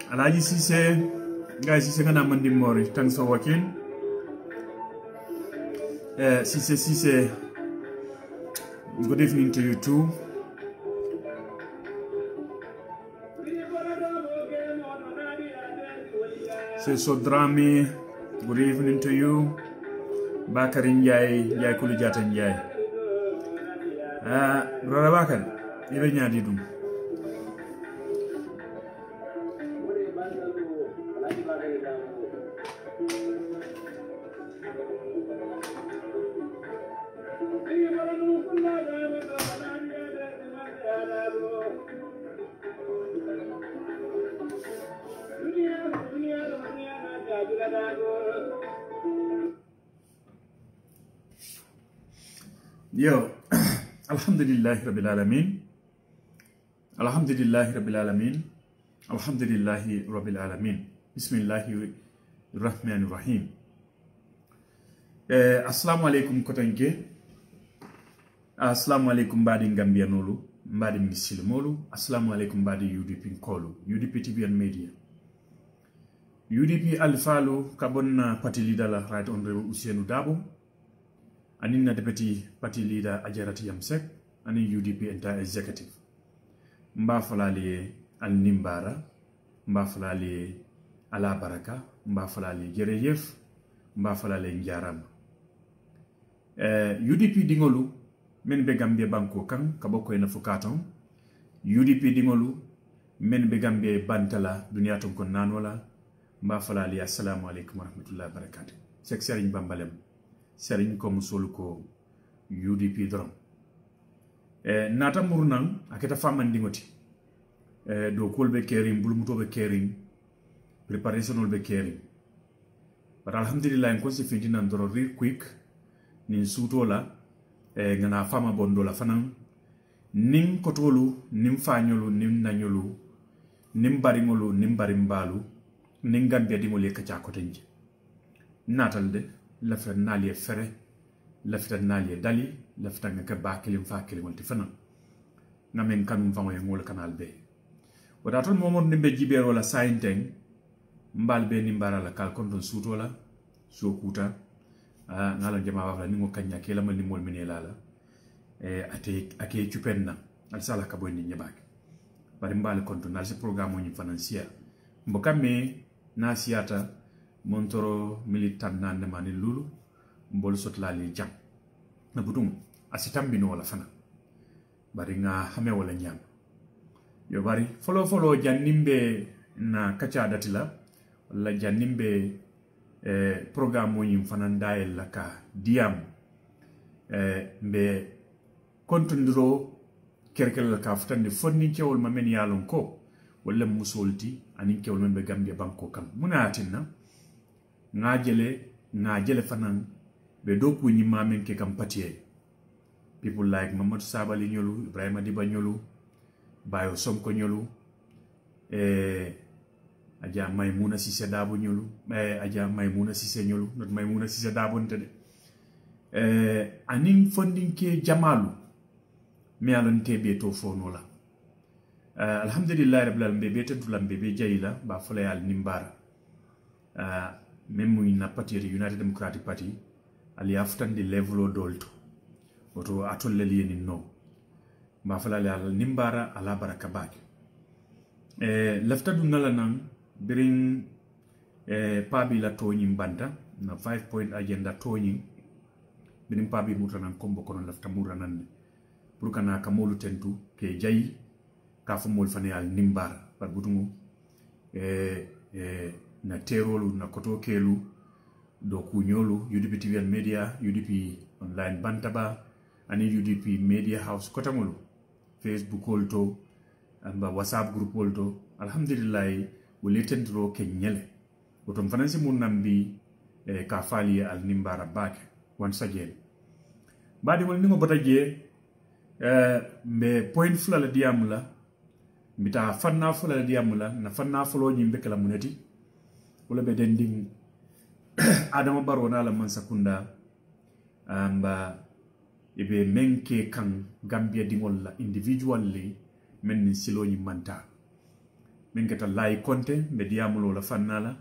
Alaji Cissé, guys, Cissé kana mandi mori. Thanks for watching. Cissé, good evening to you too. So Drami, good evening to you. Bakari Njai Kulujata Njai. Brother Bakari, ibe nyadi dum. Yo, Alhamdulillah Rabbil Alamin. Alhamdulillah Rabbil Alamin. Alhamdulillah Rabbil Alamin. Bismillahir Rahmanir Rahim. Assalamu alaikum kotange. Assalamu alaikum badi Gambia nolu, badi Misilmolu. Assalamu alaikum badi UDP Nkolu, UDP TV and Media. UDP Alfalu Kabonna Party Leader la Right Honorable Ousainou Darboe. Anina Deputy Party Leader Ajarati Yamsek, and UDP entire executive. Mbafalali Al Nimbara, Mbafalali Ala Baraka, Mbafalali Jereyef, Mbafalali Njaram. UDP Dingolu, men be Gambia Banko Kang, Kaboko ena Fukaton. UDP Dingolu, men be Gambia Bantala, Duniaton kon Nanola, Mbafalali Assalamu alaikum warahmatullahi wabarakatuh. Seksering Bambalem. Serigne ko musol ko UDP drum nata murnan aketa famandi ngoti do kolbe kering bulmuto be kering preparation be kering but alhamdulillah en se findi nan doro real quick nin sutola ngana fama bondola fanan nin kotolu nin fanyolu nin nanyolu nin baringolu nin barimbalu nin gambe dingole kacha kotenje natalde lafta naliye fere lafta naliye dali lafta nga ba kilim fa kilim wonti fana ngamen kanum fa moy ngol kanal be wada ton momon nimbe jibero la sainteng mbal be ni mbara la kal kon don suto la so kuta ngala jama wa ni ngo kanya kela mal ni mol minela la ate chupenna al sala ka boy ni nyabaki bari mbal kon don al se programme ni financier mbokame na siata Montoro militant nan mani lulu mbol sotlali jam na budum asitambi no wala fana bari nga hame wala nyam yo bari follow janimbe na kacha datila wala janimbe programme mo nyim fana ndael la ka diam mbe kontundro kerkel la ka futande fonni cewol mamen yalon ko wala musolti anin kewol men be Gambia banko kan muna tinna ngajele fanan be do ku nyima men ke kam patiye people like Mamadou Sabali nyolu Ibrahima Diba nyolu Bayo Sonko nyolu aja Maimouna Cissé Dabo nyolu aja Maimouna Cissé nyolu not Maimouna Cissé Dabo ntede anin funding ke jamalu mi alon tebe to fono la alhamdulillah rabbil alamin be tentulam be jayila ba fala yal nimbara même na parti United Democratic Party ali aftandi level dolto oto atolleli ni no ba fala yal nimbara ala baraka baki lafta dunala nan birin pabi la toni mbanta na 5 point agenda toni birin pabi mutanan kombo kono lafta muranan pour kana kamolu tentu ke jayi ka fo mol fane al nimbar par butumu na terolu na koto kelu do kunyolu UDP TV and media UDP online bantaba ani UDP media house kotamolu Facebook olto amba WhatsApp group olto alhamdulillah wole tendro ke nyele otom fanansi mun nambi ka fali al nimbara baake once again badi wol ningo botaje mbe point fulala diamula mbita fanna fulala diamula na fanna fulo nyimbe kala munati wala be dending Adama Barrow na la mansakunda amba ibe menke kan Gambia dingol la individually men silo nyi manta menke ta lay konte mbe diamulo la fannala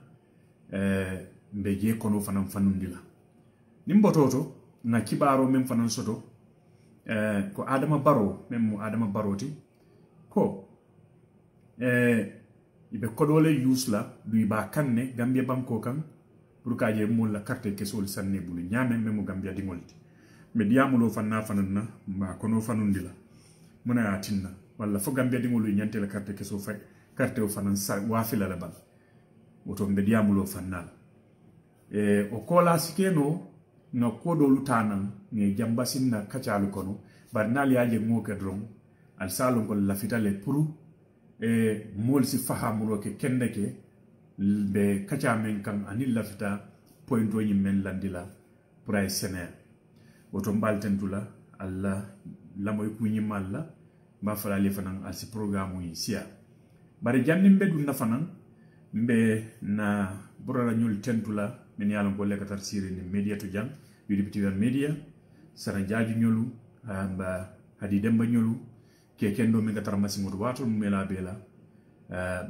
mbe je kono fanam fanundila nimbototo na kibaro mem fanan soto ko Adama Barrow même Adama Barrow ti ko ibe kodole yusla du ba kanne Gambia banko kan pour ka je mo la carte ke sol sanne bulu nyame même Gambia dingolti me diamulo fanna fananna ma kono fanundila muna atinna walla fo Gambia dingolu nyante la carte ke so fay carte o fanan sa wafila la bal woto me diamulo fanna o kola sikeno no kodo lutanan ne jambasin na kachalu kono barnal yaje mo kedron al salon ko la fitale pour mol si fahamulo ke kendeke be kacha men kan anil la fita pointo nyi men landila pour ay sener woto mbaltentula alla la moy ku nyi malla ba fala le fanan al si programme yi sia bari janni mbedu na fanan mbe na borala nyul tentula men yalon ko lekatar siri ni media to jang UDP TV media sara jaaju nyolu amba hadi demba nyolu ke kendo mi gatar masimoto wato mela bela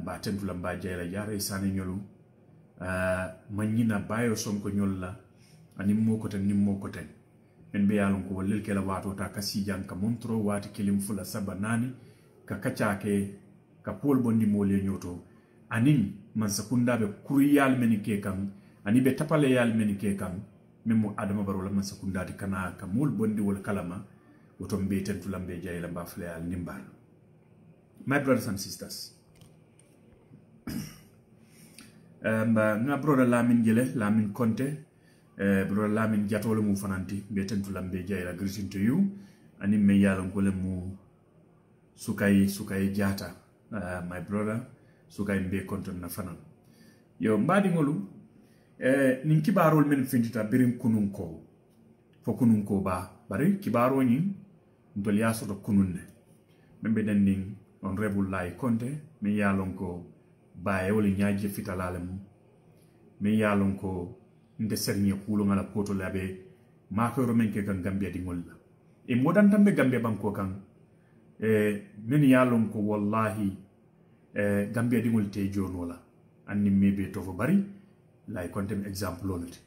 ba tentula mba jayla jare sane nyolu manyina bayo sonko nyolla ani moko tan nimmo ko tan en be yalon ko wallel kala wato ta kasi jang ka montro wati kelim fula sabanani ka kachake ka pol bondi mole nyoto anin man sakunda be kuriyal men ke kan ani be tapale yal men ke kan memo Adama Barrow la man sakunda di kana ka mol bondi wol kalama woto mbe tentula mbe jayla mba fle al nimbar. My brothers and sisters, na brother Lamin Jele, Lamin Conte, brother Lamin Jatolo mu fananti, be tentula mbe jayla greeting to you, ani me yalon kole mu sukai jata, my brother, sukai mbe Conte na fanan. Yo mbadi ngolu, nin kibarol men findita birim kununko, fo kununko ba, bari kibaro nyin, ntoli yaso to kununne. Membe dending Honorable Lai Conte, me yalon ko baye wole nyaaje fitalale mu me yalon ko nde serni kulo ngala poto labe ma ko romen ke kan Gambia di ngolla e modan tambe Gambia banko kan men yalon ko wallahi Gambia di ngol te jonola anni mebe to fo bari Lai Conte example lolati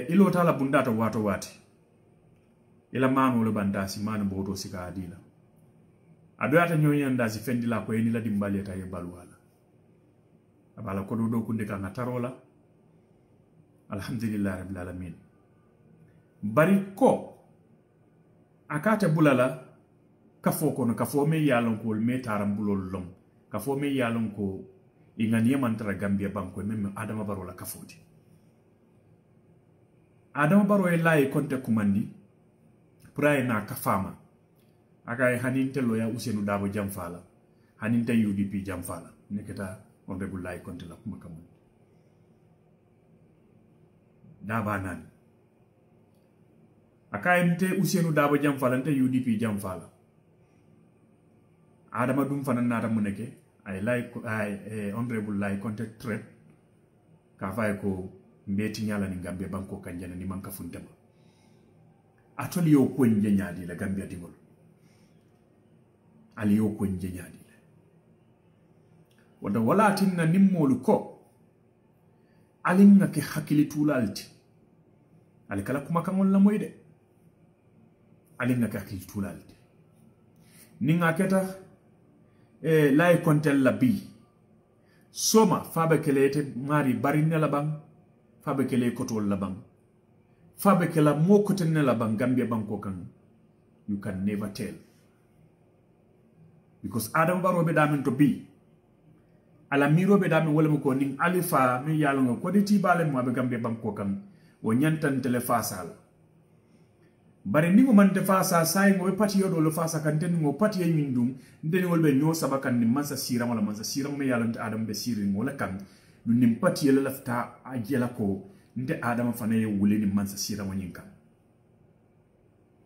ilo tala bundata wato wati ila manu le bandasi manu bodo sika adila adoyata nyoyanda si fendi la ko eni la dimbali ta ye balwala abala ko do kunde kan tarola alhamdulillah rabbil alamin bari ko akata bulala kafo kono kafo me yalon ko me taram bulol lom kafo me yalon ko ingani mantara Gambia banko mem Adama Barrow la kafoti Adama Barrow e Lai Conte kumandi pray na kafama akay haninte loya Ousainou Darboe jamfala haninte UDP jamfala neketa honorable Lai Konte la kuma kamu daba nan akayente Ousainou Darboe Jamfala nte UDP Jamfala adama dum fanan nata mu neke ay honorable Lai Konte threat ka fay ko mbeti nyala ni Gambia banko kanjana ni manka funtema atoli yo ko nyaadi la Gambia dingol ali yo ko nyaadi la wada wala tinna nimmolu ko alinga ke hakili tulalti ali kala kuma kamol la moyde alinga ke hakili tulalti ninga keta Lai Konte la bi soma fabe kelete mari barinne la bang fabe kele kotol la bang fabe kela mo kotenne la bang Gambia banko kan you can never tell because Adam Barrow be damin to bi ala miro be damin wala ko ning alifa mi yalo ngo ko di bale mo be Gambia banko kan wo nyantan tele fasal bari ningo man te fasa say ngo be pati yodo lo fasa kan ten ngo pati e mindum ndeni wolbe nyo sabakan ni mansa sira wala mansa sira me yalo te Adam be siri wala kan dun nim pati yela lafta ajela ko nde Adam fana ye wule ni mansa sira mo nyinka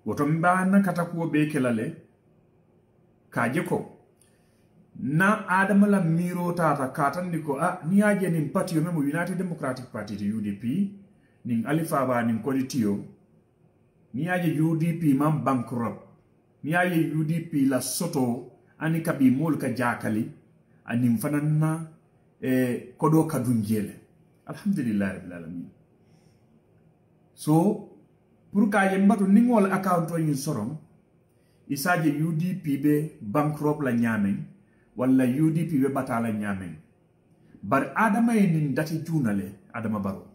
woto mbana kata ko be kelale kaje ko na Adam la miro tata katan diko ni aje ni pati yo memo United Democratic Party di UDP ning alifa ba ning kolitio ni aje UDP mam bankrupt ni aje UDP la soto ani kabi mol ka jakali ani mfanana kodo kadunjele alhamdulillah rabbil alamin so pour ka yembatu ningol account ni sorom isaje UDP be bankrupt la nyamen wala UDP be batala nyamen bar Adama ni dati junale Adama Barrow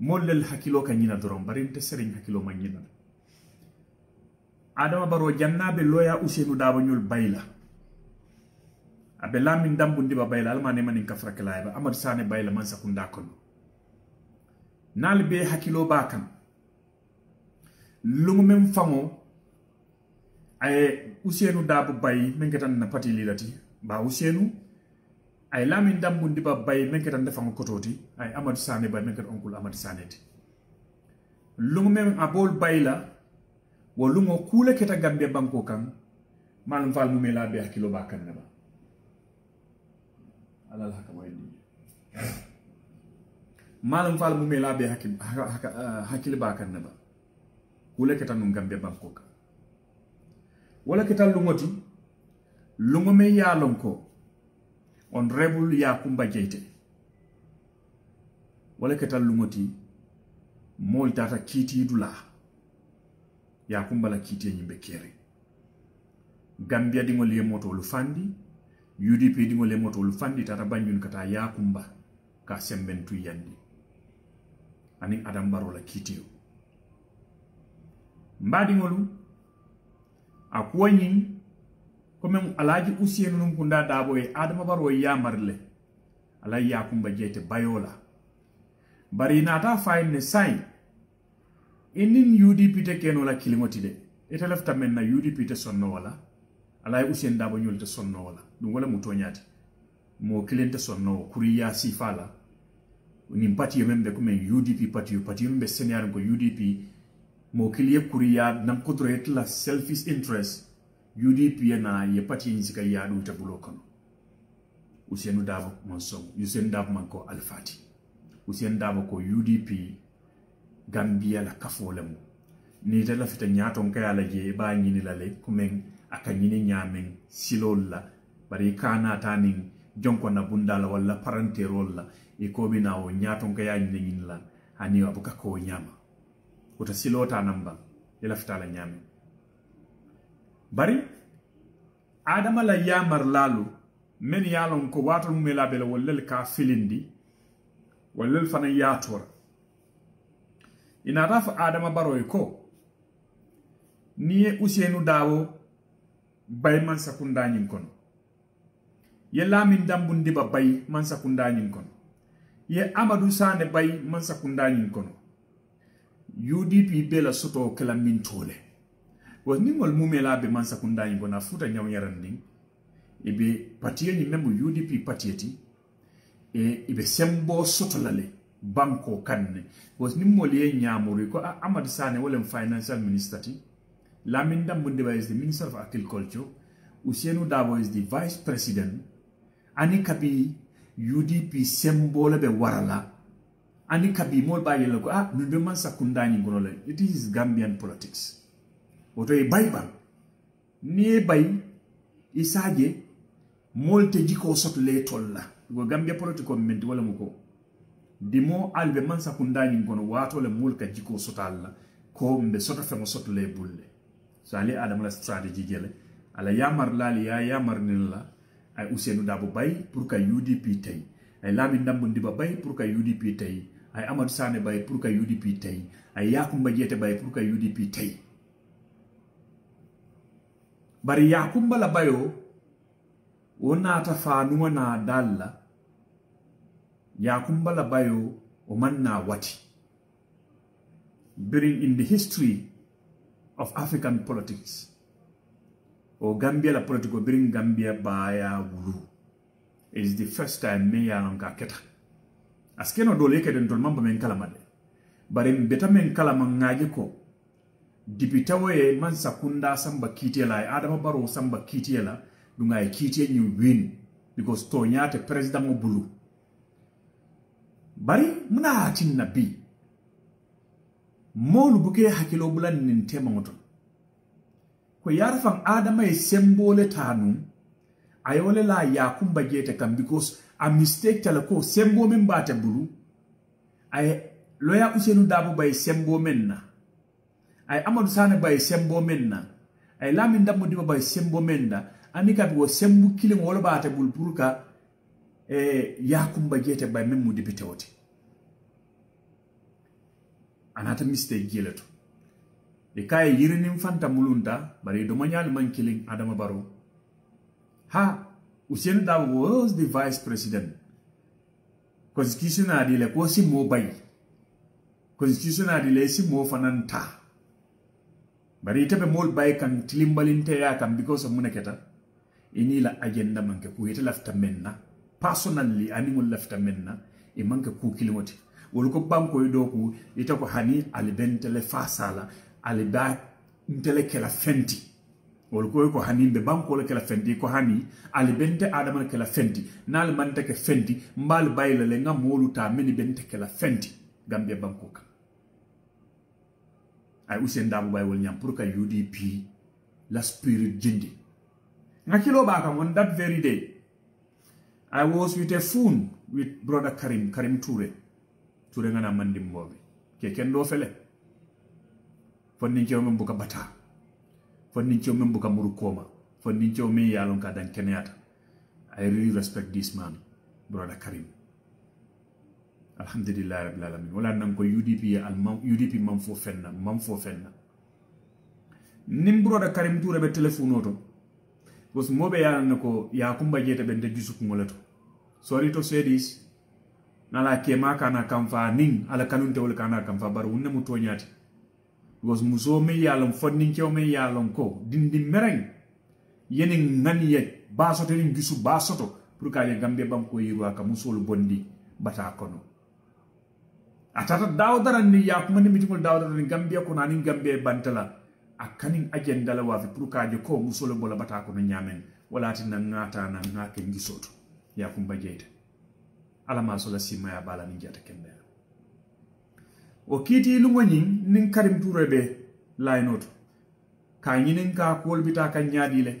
mollel hakilo ka nyina dorom bari nte serigne hakilo ma nyina Adama Barrow jannabe loya Ousainou Darboe ñul bayla abe lamin dambu ndiba bayla almane manin kafra kala ba Amadou Sané bayla man sakunda kono nal be hakilo bakan lungu mem famo ay Ousainou Darboe bay mengetan na pati lilati ba Ousainou ay lamin dambu ndiba bay mengetan defa kototi ay Amadou Sané bay menget oncle Amadou Sané ti lungu mem abol bayla wo lungo kule keta Gambia banko kan malum fal mu mela be hakilo bakan na ba alal haka wayni malum fal mu mela be hakil bakan na ba kule keta no Gambia banko kan wala keta lungoti lungo me yalon ko on rebel Yakumba Jaiteh wala keta lungoti mol tata kiti dula Yakumba la kiti nyimbe kere Gambia dingo le moto lu fandi UDP dingo le moto lu fandi tata banjun kata Yakumba ka sembentu yandi ani Adam Barrow la kiti mbadi ngolu akwani comme alaji Ousainou Nkunda Darboe Adama Barrow yamarle ala Yakumba Jaiteh bayola bari nata fayne say inin UDP te keno la kilimoti de ete lafta men na UDP te sonno wala ala Ousainou Darboe ñol te sonno wala dum wala mu toñati mo kilente sonno kuriya sifala ni parti membe comme UDP parti membe senior ko UDP mo kiliye kuriya nam kodret la selfish interest UDP na ye parti nzika ya du te bulo kono Ousainou Darboe monsom Ousainou Darboe man ko alfati Ousainou Darboe ko UDP Gambia la kafolemu ni te la fita nyaton kaya la je ba nyini la le kumen aka nyini nyamen silol la bari kana tanin jonko na bundala wala paranterol la e ko bina o nyaton kaya nyini la ani abuka ko nyama uta silota namba ila fita la nyame bari Adama la yamar lalu men yalon ko wato mu mela bela wallel ka filindi wallel fana yatora ina rafa Adama Barrow ko niye Ousainou Darboe bay man sakunda nyin kono ye lamin dambu ndiba bay man sakunda nyin kono ye Amadou Sané bay man sakunda nyin kono UDP bela soto kala min tole was ningol mumela be man sakunda nyin kono futa nyaw yarandi ibe patiye ni memu UDP patiyeti ibe sembo sotolale banko kanne was nimmoli nyamuri ko Amadou Sane wala financial minister ti Lamin Dambundiba is the minister of agriculture Ousainou Darboe is the vice president ani kabi UDP sembo be warala ani kabi mol baye lako nube man sakundani ngono it is Gambian politics oto e bayba ni bay isaje molte jiko soto le tolla go Gambia political movement wala muko dimo albe man sakundani ngono wato le mulka jiko sotalla ko mbe soto fe mo soto le bulle so ali adam la strategy jele ala yamar lali ya yamar nilla ay Ousainou Darboe bay pour que UDP tay ay Lamin Dambundiba bay pour que UDP tay ay Amadou Sane bay pour que UDP tay ay Yakumba Jete bay pour que UDP tay bari Yakumba la bayo wona ta fa nuwana dalla Yakumba la bayo o manna wati during in the history of African politics o Gambia la politico bring Gambia baya wulu. It is the first time me ya lonka keta askeno dole ke den tolmamba men kalamade bare beta men kalama ngaje ko dipitawe man sakunda samba kitela Adama Barrow samba kitela dunga e kitie ñu win because to nyaate president mo bulu bari muna tin nabi molu buke hakilo bulan nin tema ngoto ko yarfan Adama e sembole tanu ayole la Yakumba Jete kam because a mistake tala ko sembo men bata bulu ay loya Ousainou Darboe bay sembo menna ay Amadou Sane bay sembo menna ay Lamin Dambundiba bay sembo menna anika bi wo sembu kilin wala bata bul pour ka Yakumba Jete bay men mu député wote anata mistake jeleto e kay yirinim fanta mulunta bari do manyal man killing Adama Barrow Ousainou Darboe was the vice president constitution adile ko si mo bay constitution adile si mo fananta bari tebe mol bay kan tilimbalinte ya kam because of munaketa ini la agenda manke ku yete lafta menna personally animal lafta menna e manke ku kilimote wol ko banko yido ku ita ko hani alibentele fasala aliba intele kala fenti wol ko hani be banko le kala fenti ko hani alibente adama kala fenti nal mante ke fenti mbal bayle le ngam woluta meni bente kala fenti Gambia banko ka ay Ousainou Darboe bay wol nyam pour que UDP la spirit jindi ngakilo ba kam on that very day I was with a phone with brother Karim Toure ngana mandi mbobe ke ken do fele fonni ci mem buka bata fonni ci mem buka muru koma fonni ci me yalon ka dan kenyaata I really respect this man brother Karim alhamdulillah rabbil alamin wala nan ko UDP mam fo fenna nim brother Karim Toure be telephone oto was mobe yalan ko Yakumba Jete ben de gisuk ngolato sorry to say this nala kema kana kamfa ning ala kanunte wala kana kamfa bar wonne mu tonyati was muso me yalon fonni cew me yalon ko dindi mereng yene ngani ye basoto ni gisu basoto pour ka ye Gambia banko yirwa ka musol bondi bata kono atata dawdara ni Yakuma ni mitimol dawdara ni Gambia ko nani Gambia bantala akanin agenda la wafi pour ka je ko musol bola bata kono nyamen wala tin ngata na ngake ngisoto Yakumba Jete ala ma so la sima ya bala ni jata kembe o kiti lu ngoni nin Karim Toure be laynoto ka nyinin ka kol bita ka nyaadi le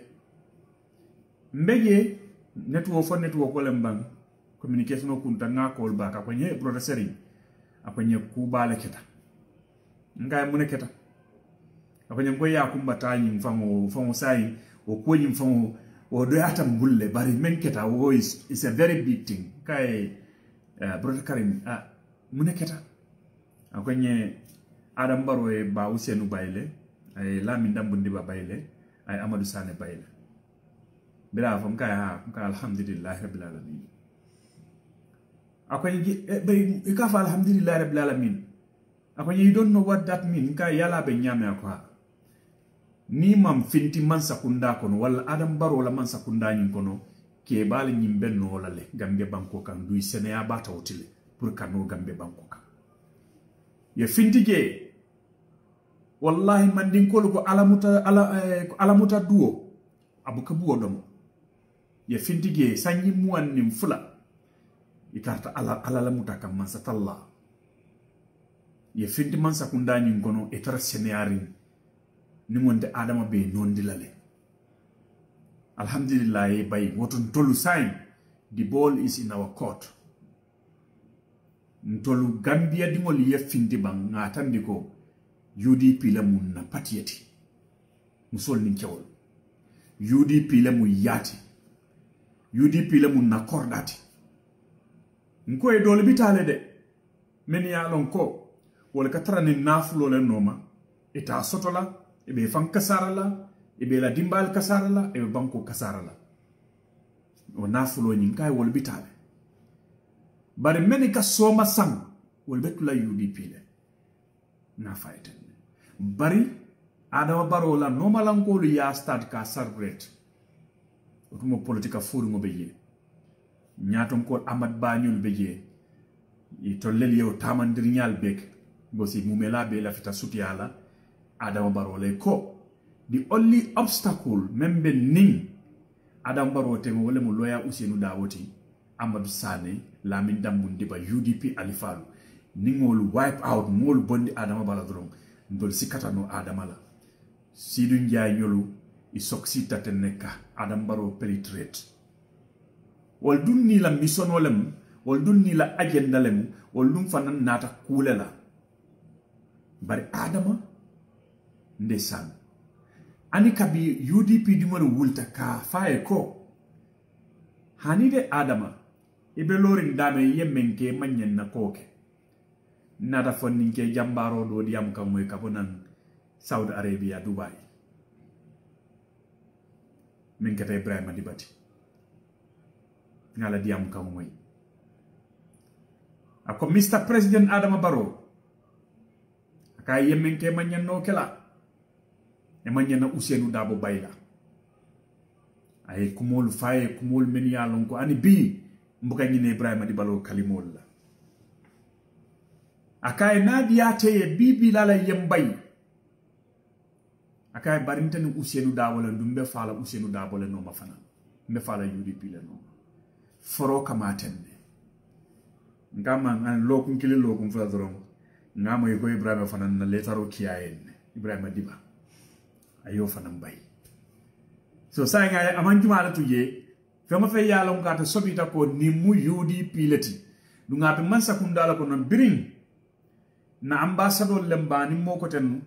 mbege network ko lembang communication ko kunta nga kol ba ka ko nye professeur akonye ku bala keta ngay mu ne keta akonye ko Yakumba tani mfango sai o ko nyi mfango o do atam bulle bari men keta o is a very big thing kay brother Karim mune keta akonye Adam Barrow e ba Ousainou bayle ay Lamin Dambundiba bayle ay Amadou Sane bayle bila fam kay alhamdulillah rabbil alamin akonye be ka fa alhamdulillah rabbil alamin akonye you don't know what that mean kay yala be nyame akwa ni mam finti man sakunda kono wala Adam Barrow la man sakunda nyin kono ke bal nyim benno la le Gambia banko kan duy Sénéa bata wotile pour kano Gambia banko kan ye finti je wallahi man din ko alamuta duo abuka buo domo ye finti je sanyi muwan nim fula ikarta ala la muta kam man satalla ye finti man sakunda nyin kono etara Sénéa ring ni monde Adama be nondi lale alhamdulillah bay wotun tolu sign the ball is in our court ntolu Gambia dingol yefindi bang ngatandi ko UDP la mun na patiyati musol nin kewol UDP la mu yati UDP la mun na kordati nko e dole bitale de men ya lon ko wala katara ni nafulo le noma eta sotola ebe fan kasara la ebe la dimbal kasara la ebe banko kasara la o nafulo nyin kay wol bitale bari meni ka soma sang wol betula UDP le na fight bari Adama Barrow la normal ko lu ya start ka celebrate otumo politika furu ngo beje nyaton ko Amad Banyul beje i tollel yow tamandir nyal bek gosi mumela be la fita sutiala Adama Barrow le ko the only obstacle membe ning Adama Barrow te wala mo loya Ousainou Darboe Amadou Sané Lamin Dambou Diba UDP Alifalu ningol wipe out mol bondi Adama Baladron ndol sikatano Adama la Sidou Ndiaye nyolu i soksi tateneka Adama Barrow penetrate wal dun ni la mission wolem wal dun ni la agenda lem wal dun fanan nata kulela bari Adama ndesan ani kabi UDP dingol wulta ka faye ko hanide Adama ibe lorin dame yemenke manyen na koke nada fonninke jambaro do diam kam moy kabonan Saudi Arabia Dubai min kata Ibrahima Dibati ngala diam kam moy ako Mr. President Adama Barrow aka yemenke manyen no kela e manyen na Ousainou Darboe bayla ay kumol faye kumol men yalon ko ani bi mbuka nyine Ibrahima Dibalo kalimol la akay nadiyate ye bibi lala yembay akay barintani Ousainou Darboe la dumbe fala Ousainou Darboe la no mafana mbe fala UDP la no foro kamatende ngama ngan lokum kili lokum fa dorom ngama yugo Ibrahima fana na letaro kiyayen Ibrahima Diba ayo fana mbay so sa nga amanjuma la tuje fema fe yalla ngata sobita ko ni mu UDP leti du ngata man sakunda la ko non biring na ambassador lembani moko ten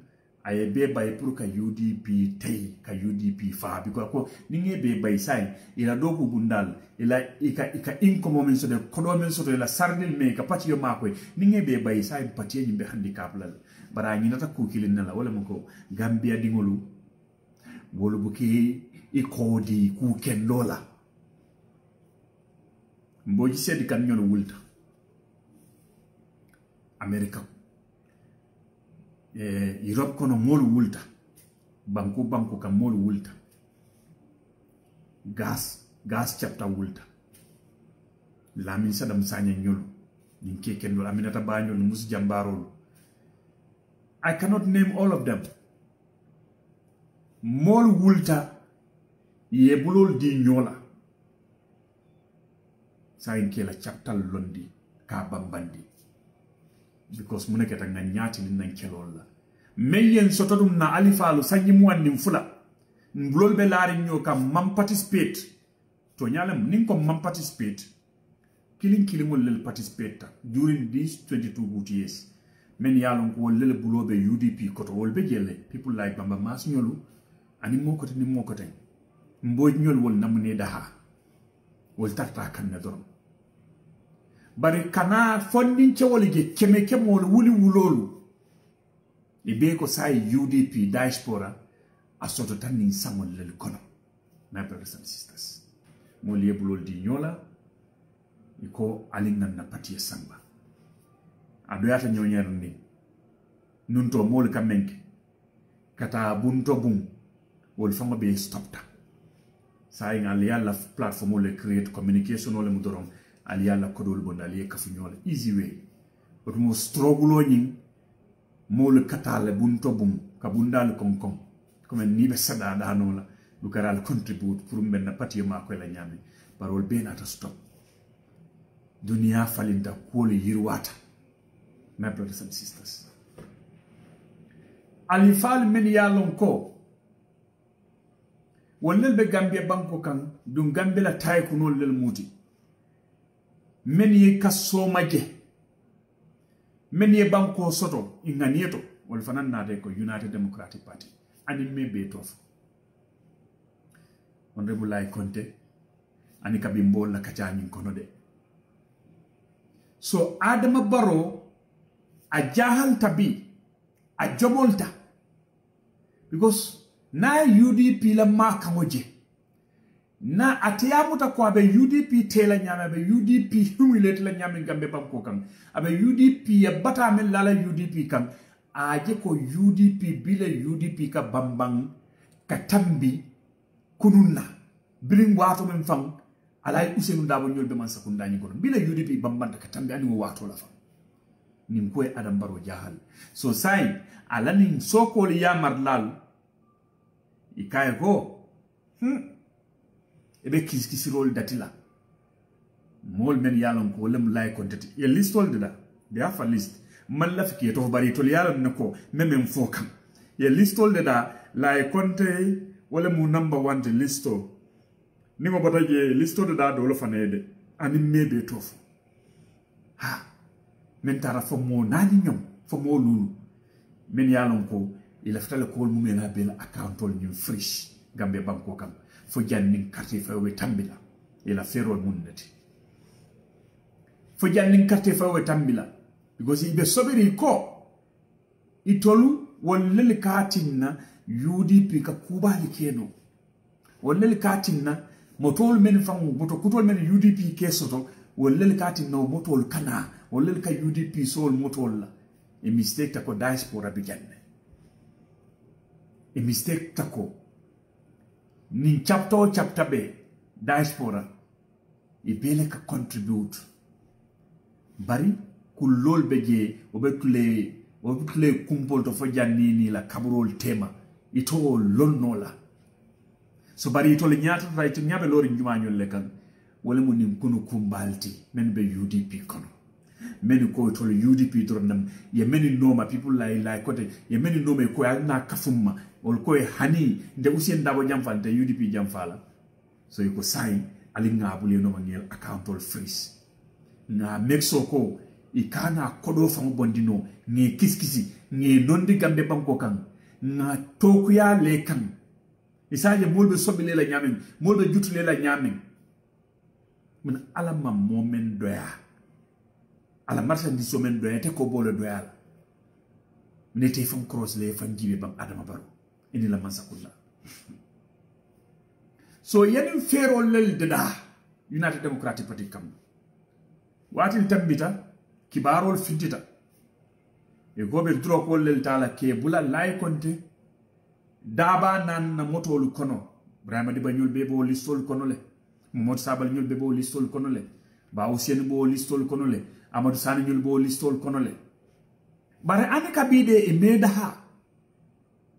aye be bay pour ka UDP tay ka UDP fa bi ko ni nge be bay say ila do ko bundal ila ika inkomo men so de kodo men so de la sardil me ka patio mako ni nge be bay say patio ni be handicap lal bara ni nata ko kilin la wala mako Gambia dingolu wolu buki ikodi ku ken lola mboji sedi kan ñolo wulta America Europe kono molu wulta banku kam molu wulta gas chapter wulta Lamin Sadam Sanya ñolo ñin keken lo Aminata Ba ñolo mus jambarol I cannot name all of them mol wulta ye bulol di ñola sayin kela chapter londi ka bambandi because muneketa nga nyati ni nan kelol la meyen sotodum na alifalu sanyi muannim fula mbulol be laari ñoo kam mam participate to ñalam nin ko mam participate kilingol lel participate during these 22 good years men yalon ko lel bulobe UDP koto wol be jelle people like Bamba Mas ñolu ani mokote ni mokote mboj ñol wol namne daha wol tarta kan na dorom bari kana fondin cewol je keme kemol wuli wulolu ibe ko say UDP diaspora asoto tan ni samol lel kono my brothers and sisters mo lebulol di ñola iko alingan na patie samba adoyata ñoñer ni nunto mol kamenke kata bunto bum wol fama be stopta sai ngal yalla platform le create communication wala mu dorom al yalla kodol bon al yekafu ñola easy way but mo struggle ñing mo le katale bunto bum ka bundal kom comme ni be sada da no la du karal contribute pour men pati ma ko la ñami parol be na ta stop dunia falinda ko le yirwata my brothers and sisters alifal men yalon ko wonnel be Gambia banko kan dum Gambia la tay ko non lel muti men ye kasso maje men ye banko soto inganieto wol fanan na de ko United Democratic Party ani me be tof honorable Lai Conte ani kabimbo la kachani kono de so Adama Barrow a jahal tabi a jomolta because na UDP la makamoje na atiyamuta ko abe UDP tela nyame abe UDP humilate la nyame Gambe banko kan abe UDP ya bata men lala UDP kan aje ko UDP bile UDP ka bambang katambi kununna biling wato men fang alay Ousainou Darboe ñol be man sakunda ñi ko bile UDP bambanta katambi ani wato la fang nim koy Adam Barrow jahal so sai alani soko li yamar lal ikaye ko ebe kiskisirol datila mol men yalon ko lem Lai Conte ye listol de da be afa list man la fiki to bari to yalon nako memem fokam ye listol de da Lai Conte wala mu number 1 de listo ni mo bata je listo de da do lo fanede ani mebe tof ha men tara fo mo nani ñom fo mo lulu men yalon ko ila fitala ko mu mena bela accountol ñu fresh Gambia banko kam fo jannin carte fa we tambila ila ferol munnati fo jannin carte fa we tambila because ibe sobiri ko itolu wallel katinna UDP ka kubali keno wallel katinna motol men fangu moto kutol men UDP kesoto wallel katinna motol kana wallel ka UDP sol motol la e mistake ta ko diaspora bi janne e mistake ta ko ni chapter be diaspora e bele ka contribute bari kulol beje obekle kumpol to fojanni ni la kaburol tema ito lonno la so bari to le nyata right nyabe lori njumañol le kan wala mo nim kunu kumbalti men be UDP kono men ko to le UDP dronam ye men noma people like kote ye men noma ko na kafumma wol ko hani nde Ousainou Darboe jamfante UDP jamfala so ko sai ali ngabule no mangel accountol freeze na mexo ko ikana kodo fam bondino nge kiskisi nge nondi Gambe banko kan na tokuya le kan isaje molbe sobile la nyamen molbe jutule la nyamen mun alama momen doya ala marsa di somen doya te ko bolo doya la ne te fam cross le fam jibe bam Adama Barrow ini la mansakulla so yenin fero lel deda United Democratic Party kam watin tambita kibarol fintita e gobe dro ko lel tala ke bula Lai Conte daba nan na motolu kono Brahima Diba ñul bebo listol kono le Momodou Sabally ñul bebo listol kono le Ba Ousainou bo listol kono le Amadou Sani ñul bo listol kono le bare ane kabide e meda ha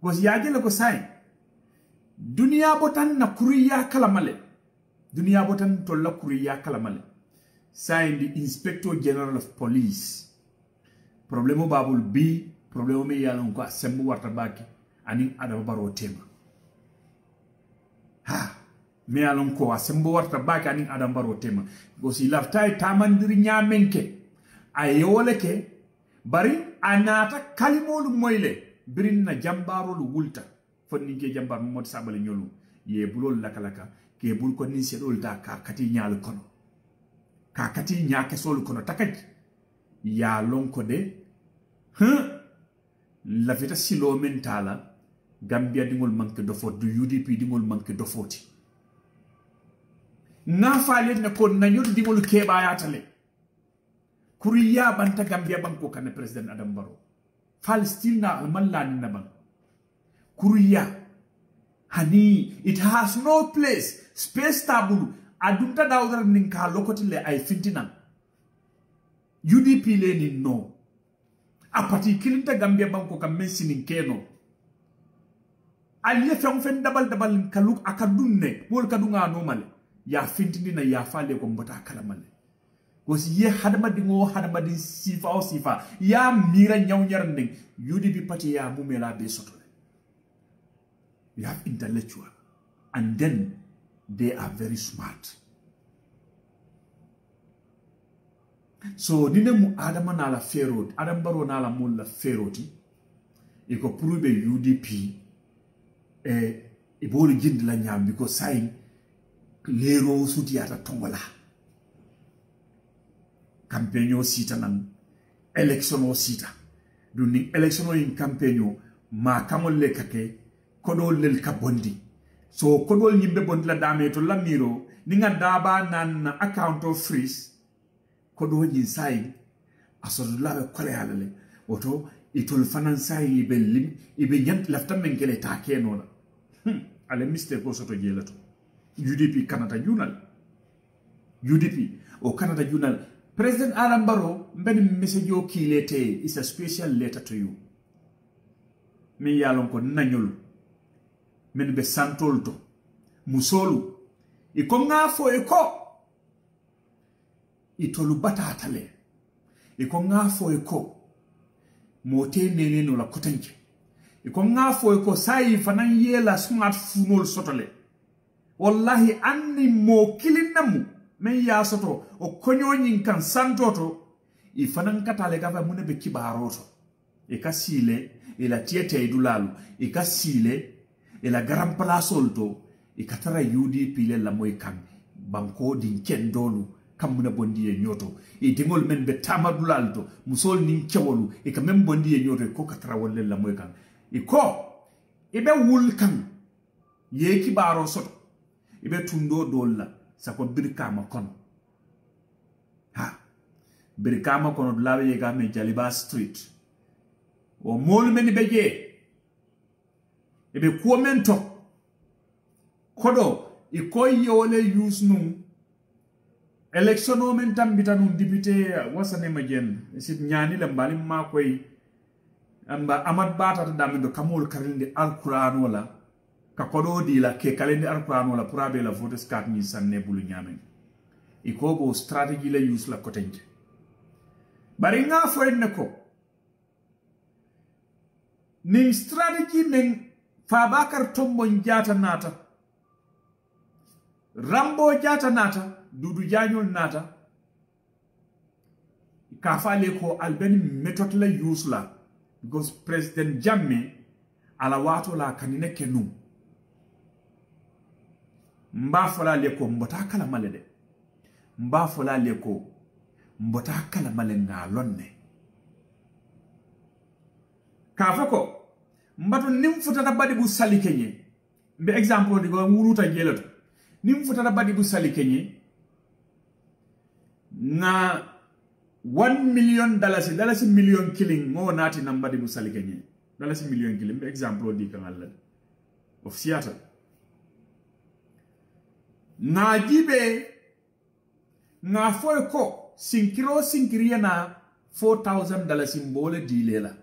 gos yaje ko sai dunia botan na kuriya kalamale dunia botan to la kuriya kalamale sai the Inspector General of Police problemo babul bi problemo me yalon ko sembu warta baki ani Adama Barrow tema ha me yalon ko sembu warta baki ani Adama Barrow tema gos ilaftay tamandiri nyamenke ayole ke bari anata kalimolu moyle birin na jambarolu wulta fonni ke jambar Momodou Sabally ñolu ye bulol lakalaka ke bul ko ni sedol ta ka kati nyaal kono ka kati nyaake sol kono takaj ya lonko de la vita silo mentala Gambia dingol manque de faute du UDP dingol manque de faute na faale ne ko nañol dingol keba yatale kuriya banta Gambia banko kan president Adama Barrow Palestine na almalla ni naban kuriya hani it has no place space tabulu adunta dawdar nin ka lokotile ay fintinan UDP le ni no apati kilinta Gambia banko kam mensinin keno aliye fen dabal kaluk akadunne wol kadunga no male ya fintindina ya fale ko mbota kala male kosi ye hadamadi sifa ya mira nyawnyar nding UDP party ya mumela be soto. You have intellectual and then they are very smart. So nine mu adama na la ferot adam baro na la mul la feroti iko prove UDP ibolu jindi la nyam because saying lero suti ata tongola campaign o sita nan election o sita duni election o in campaign ma kamol le kake kodol lel kabondi so kodol nyimbe bondi la dame to lamiro ninga daba nan account of freeze kodo nyin sai asodula be kole halale oto itol fanan sai ibe lim ibe nyant lafta mengele ta keno la ale mistake ko soto jelato UDP Canada Journal UDP o Canada Journal President Adam Barrow mben message o kilete is a special letter to you mi yalon ko nanyul men be santolto musolu iko ngafo iko itolu batatale iko ngafo iko mote nene no la kotenke iko ngafo iko sai fanan yela smartphone sotole wallahi anni mo kilinamu men ya soto o konyoyin kan santoto ifanan katale gafa mune be kibaroto e kasile ila tiete idulalu e kasile ila garam palasolto e katara UDP le la moy kan banko din kendolu kamuna bondi e nyoto e dingol men be tamadulalto musol nin kewolu e ka men bondi e nyoto ko katara wolle la moy kan e ko e be wul kan ye kibaro soto e be tundo dolla sako birkama kono ha birkama kono lawe ye game Jaliba Street o mol men beje ebe kuomento kodo e koy yole use num election o men tambita num député wasane ma jen sit nyani la mbali ma koy amba amad bata ta damindo kamol karinde alquran wala ka kodo di la ke kalende alquran wala purabe la vote skat ni sanne bulu nyamen iko bo strategy la use la kotenje bari nga fo en ko ning strategy men Fabakar Tombo Njata nata Rambo Jata nata Dudu Janyol nata kafale ko albeni method la use la because President Jammeh ala wato la kanine kenu mba fola leko mbota kala malede mba fola leko mbota kala male nga lonne kafako mbatu nimfuta badi bu sali kenye mbe example digo wuruta jelato nimfuta badi bu sali kenye na $1 million dalasi million killing mo nati na badi bu sali kenye dalasi million killing mbe example di kangal of Seattle na jibe na foy ko sinkiriya na $4,000 mbole dilela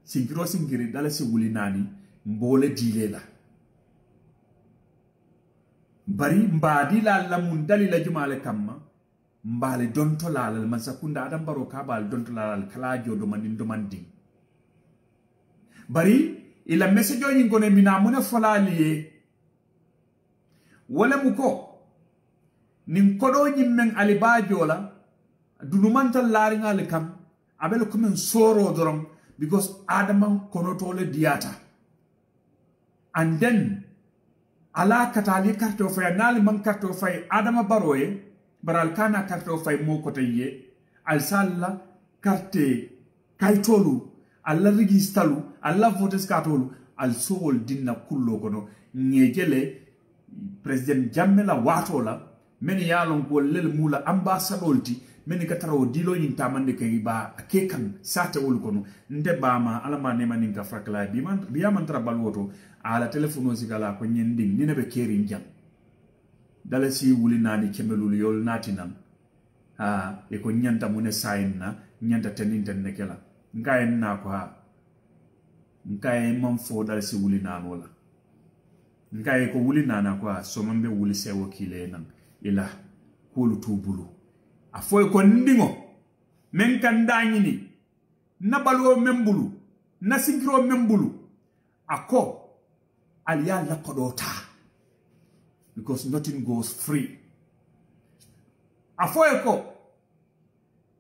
sinkiri dalasi wuli nani mbole dilela bari mbadi la mun dalila jumale kamma mbale donto la masakunda adam baro ka bal donto la kala jodo mandin bari ila message o ngone mina muna folaliye wala muko nin kodo nyimmen alibajola dunumantal laringal kam abel ko men soro dorom because Adam konotole diata and then ala katali karto fay nal man karto fay Adama Baroye baral kana karto fay mo ko tayye al salla carte kaytolu alla registalu alla votes katolu al sowol dinna kullo kono ngejele President Jammeh la watola men yalon ko lel mula ambassadolti men kataro dilo yin tamande kay ba kekan sate wol kono nde bama alama ne manin ka frakla bi man tra balwoto ala telefono sigala ko nyending ni be keri njam dala si wuli nani kemelul yol natinan e ko nyanta mune sayin na nyanta tenin ten nekela ngayen na ko ha ngayen mam fo dala si wuli nano la ngayen ko wuli nana ko so mambe wuli sewo kile nan ila kulu tubulu afoy ko ndingo men kan dañini na balwo membulu na sinkiro membulu ako aliya la kodota because nothing goes free afoy ko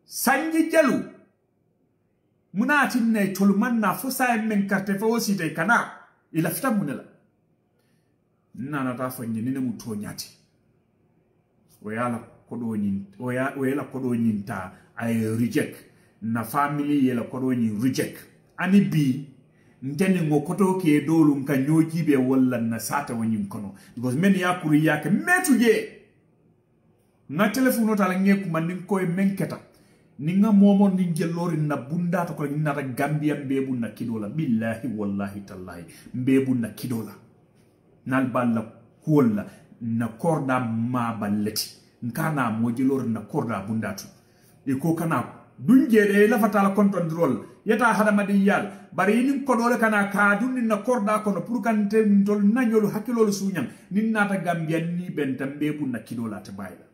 sanji jalu munati ne tolman na fosa men carte fo site kana ila fita munela nana ta fanyi ni mu to nyati o yala kodo nyin o yala kodo nyin ta ay reject na family yela kodo nyin reject ani bi ntene ngo koto ke dolu nka nyoji be wala na sata wonyin kono because men ya kuri yake metuje na telefono tala ngeku man nin koy menketa ninga momo nin jellori na bunda to ko nata gambia bebu na kidola billahi wallahi tallahi bebu na kidola nal balla kuola na korda ma balleti nkana mojelor na korda bundatu e ko kana dunjede la fatala control yata hadamadi yal bari nin ko dole kana ka dunni na korda kono pour kante tol nañolu hakkilolu suñam nin nata gambia ni ben tambe bu na kidola te bayla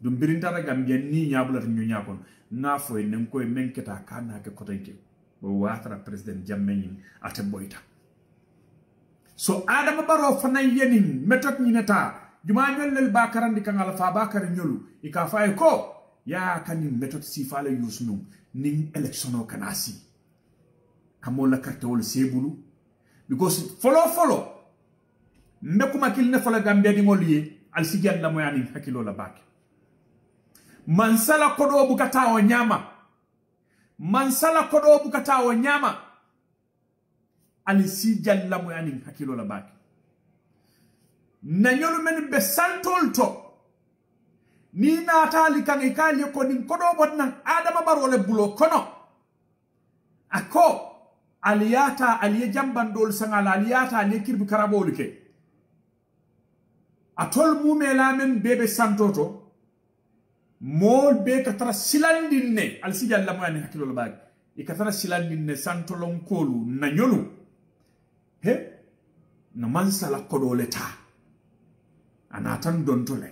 dum birinta gambia ni nyabula ñu ñakon na foy nen koy menketa kana ke kotenke bo watra president jammeyin ate boyta so adama baro fanay yenin metot ni neta juma ñollel bakarandi kangala fa bakar ñolu ika fay ko ya kanin méthode si fala yusnu ning election o kanasi kamo la carte wol sebulu because follow mekuma kilne fola gambia di ngoliye al sigal la moyani hakilo la bak mansala kodo bukata o nyama mansala kodo bukata o nyama al sigal la moyani hakilo la bak nanyolu men be santol to ni natali kan ikali ko nin kodo bodnan adama barole bulo kono ako aliyata aliye jambandol sangala aliyata aliye kirbi karabolu ke atol mumela men bebe santoto mol be katara silandinne al sijal lamani hakilo bag e katara silandinne santolon kolu nanyolu he no mansala kodo leta anatan dontole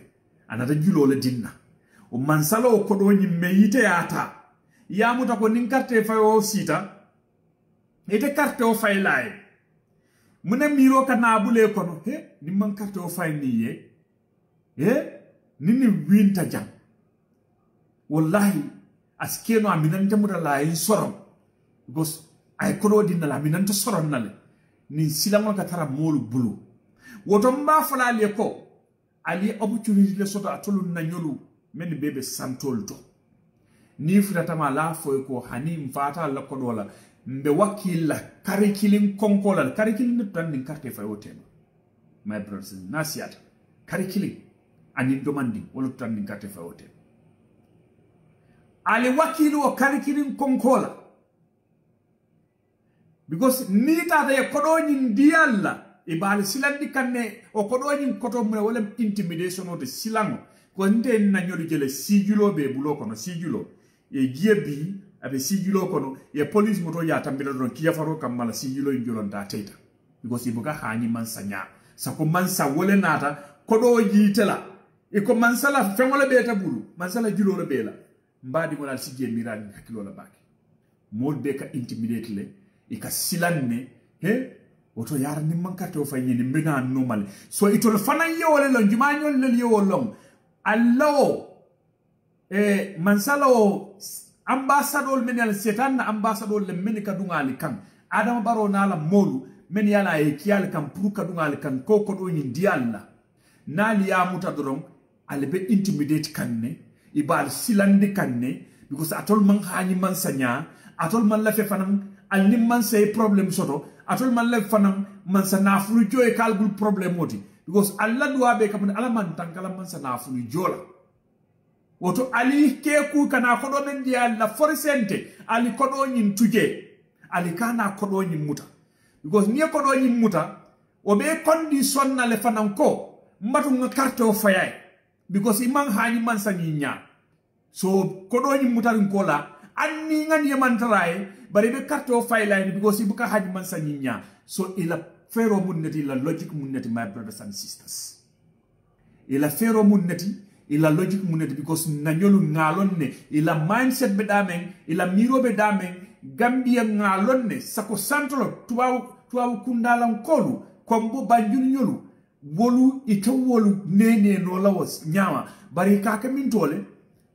anata julole dinna o mansalo ko do nyimme yite yata yamuta ko nin carte fayo sita ite carte o fay lay mune miro kana bule kono he ni man carte o fay niye nini winta jam wallahi askeno aminan jamuda lay sorom gos ay ko do dinna la minan to sorom nale ni silamo ka tara molu bulu woto mba fala le ko ali opportunity le soto atolu na nyolu men bebe santolto ni futatama la foy ko hani mfata la ko dola mbe wakila karikilin konkola karikilin tan ni carte fay woten my brothers nasiata karikilin ani demanding wala tan ni carte fay woten ali wakilu o karikilin konkola because ni tata e kodoni ndiyalla ibali silandi kanne o kodoni koto mun wala intimidation o de silango ko nde na nyori jele sijulo be bulo kono sijulo e giebi abe sijulo kono e police moto ya tambira don kiya faro kamala sijulo njolon da teta because ibuka hani mansanya sako mansa wole nata kodo yitela e ko mansala fengola be ta bulu mansala julo le bela mbadi mo dal sije mirani hakilo la baki modde ka intimidate le e ka silanne he woto yar ni mankate o fayni ni mbina normal so itol fana yewole lon jumanyol le yewolong allo mansalo ambassador men yal setan ambassador le men ka dungali kan adama baro nala molu men yala e kiyal kan pour ka dungali kan ko do ni dialla nali ya mutadron albe intimidate kanne ibal silandi kanne because atol man hani man sanya atol man la fe fanam alni man say problem soto atol man la fanam man sa nafulu joy kalbul problem moti because alla duwa be kapon ala man tankala man sa nafulu jola woto ali keku kana kodo men dia la forcente ali kodo nyin tuje ali kana kodo nyin muta because ni ko do nyim muta o be condition na le fanan ko mbatu nga carte o fayay because imang hani man sanyinya so ko do nyim muta ko la anni ngan yaman taraye bari be carte o fayay because ibuka haji man sanyinya so ila fero munnati la logic munnati my brothers and sisters ila fero munnati ila logic munnati because nanyolu ngalon ne ila mindset be damen ila miro be damen Gambia ngalon ne sako santolo tuwa kundalan kolu kombo banjun nyolu wolu ita wolu nene no lawas nyama bari kaka min tole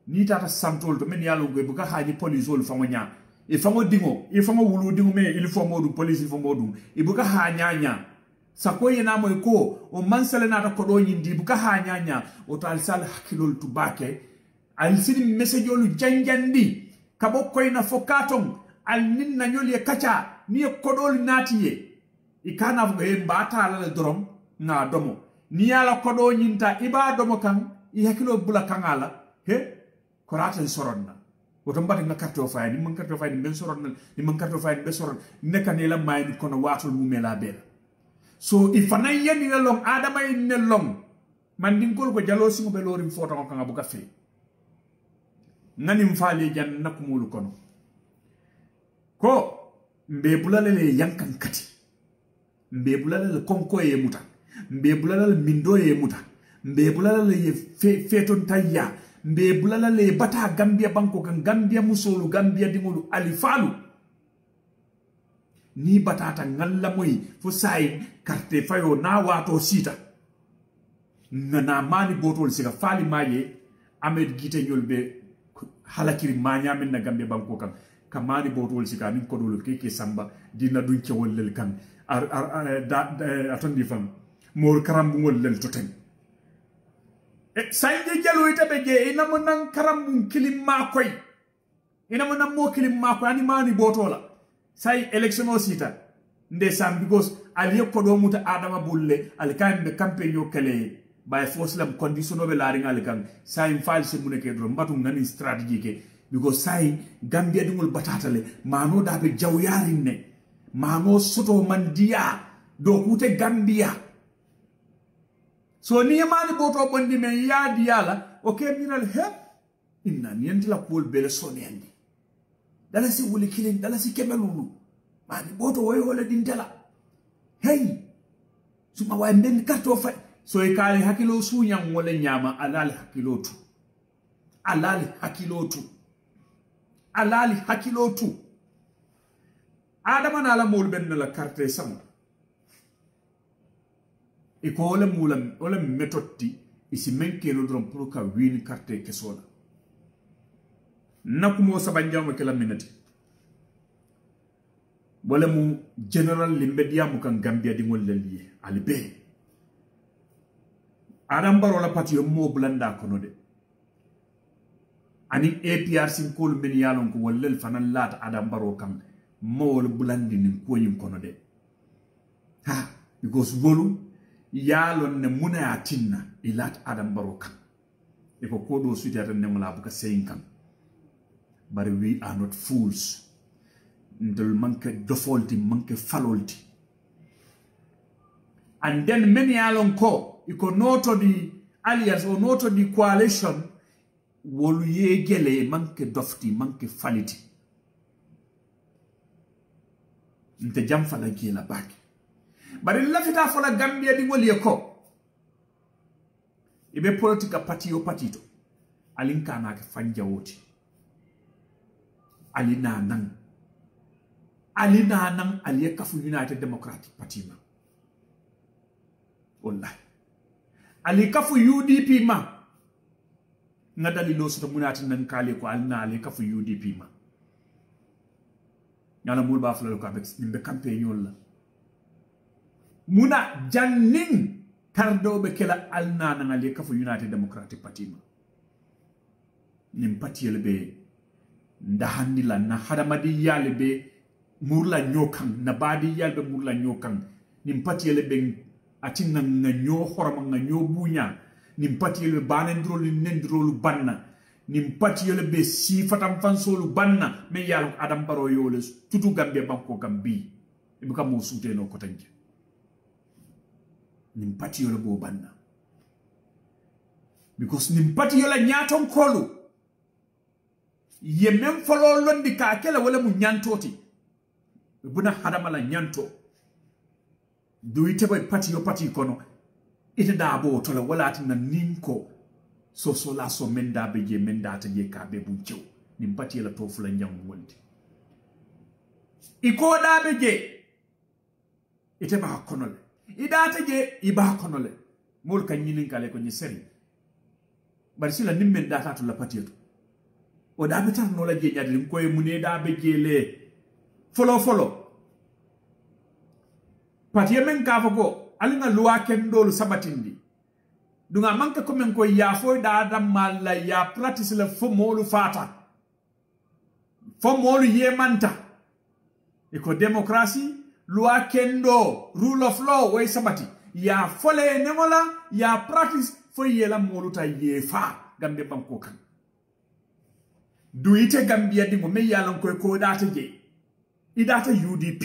ni tata santol to men yalo go buka haji police wol fango nya e fango dingo e fango wulu dingo me il faut modum police il faut modum e buka ha nya sako yena moy ko o mansale nata ko do nyindi buka ha nya o tal sal hakilol tubake al sidi message olu janjandi kabo koyna fokaton al nin na nyoli e kacha ni kodol natiye ikana fugo e mbata la dorom na domo ni ala kodo nyinta iba domo kan i hakilo bula kangala he korata soronna woto mbati na karto fay ni man karto fay ni ben soronna ni man karto fay be soron nekane la mayni kono watul mumela bel so ifana yeni la long adama ne long man dinkol ko jalo singo be lorim foto ko nga buka fe ngani mfali jan nakumulu kono ko mbe bulale le yankan kati mbe bulale le konko ye muta mbe bulale le mindo ye muta mbe bulale le ye feton tayya mbe bulale le bata Gambia banko kan Gambia musolu Gambia dingolu alifalu ni batata ngalla moy fo say carte fayo na wato sita na mani botol siga fali maye Ahmed Gite nyolbe halakiri manya men na Gambia banko kan kamani botol sika ni kodol keke samba dina dun ci wollel kan atondi fam mor karambu wollel toten e sayde jalo itabe je ina mo nan karambu kilim makoy ina mo nan mo kilim makoy ani mani botola say election o sita ndesam because aliye kodo muta adama bulle al kambe campaign yo kale by force lam condition be laari ngal kan say fal se muneke do mbatu ngani strategy ke because say Gambia dingol batatale mano da be jawyarin ne mano soto mandia do kute Gambia so ni mani boto bondi me yadi yala o ke minal he inna nienti la pol bele sonendi dala si wuli kilin dala si kemelulu mani boto woy wala dintela hey suma way ben karto fa so e kale hakilo sunyam wala nyama alal hakilotu alali hakilotu adama na la mul ben la carte sam e ko wala metotti isi menke lo drom pour ka win carte kesola nakumo sabanjama kala minati wala mu general limbedia mu kan Gambia di ngol liye alibe adam baro la patio mo blanda kono de ani APRC ko men yalon ko wallel fanan lat adam baro kam mawol bulandi ni ko yim kono de ha because wolu yalon ne muna atinna ilat adam baro kam e ko do sutata ne mala buka seyin kam but we are not fools ndel manke defaulti manke falolti and then many yalon ko iko noto di alliance or noto di coalition wolu yegele manke dofti manke faliti nte jam fala gela baki bari lafita fala Gambia di woli ko ibe politika party o patito alinka na ke fanja woti alina nan aliye kafu United Democratic Party ma wallahi ali kafu UDP ma ngadali lo soto munati nan kale ko alna ali kafu UDP ma nyala mul ba fala ko avec nimbe campagne yolla muna janning kardo be kala alna nan ali kafu United Democratic Party ma nim patiyel be ndahandi la na hadamadi yale be murla nyokan na badi yalbe murla nyokan nim patiyel be atinna nga nyo horama nga nyo bunya nim patiyel be banendrolu nendrolu banna nim patiyel be sifatam fansolu banna me yalo adam baro yole tutu Gambia banko Gambi ibuka mo sute no kotanke nim pati yola bo banna because nim pati yola nyaton kolu ye men folo londi ka kala wala mu nyantoti buna hadama la nyanto do ite boy pati yo pati kono ite da bo to la wala tin ninko so la so menda be je menda ta je ka be bunchew nim pati la tofu la nyam wonti iko da be je ite ba konole idata je iba konole mol kan nyinin kale ko ni seri bari sila nimmen data to la patieto o da be tan no la je nyadi ko e mune da be je le folo patie men ka fago alinga luwa ken dolu sabatindi dunga manka ko men ko ya fo da dam malla ya practice la fo molu fata fo molu yemanta e ko démocratie loi kendo rule of law way sabati ya fole nemola ya practice fo yela moluta yefa gambe banko kan du ite gambia dingo me yalan ko data je idata UDP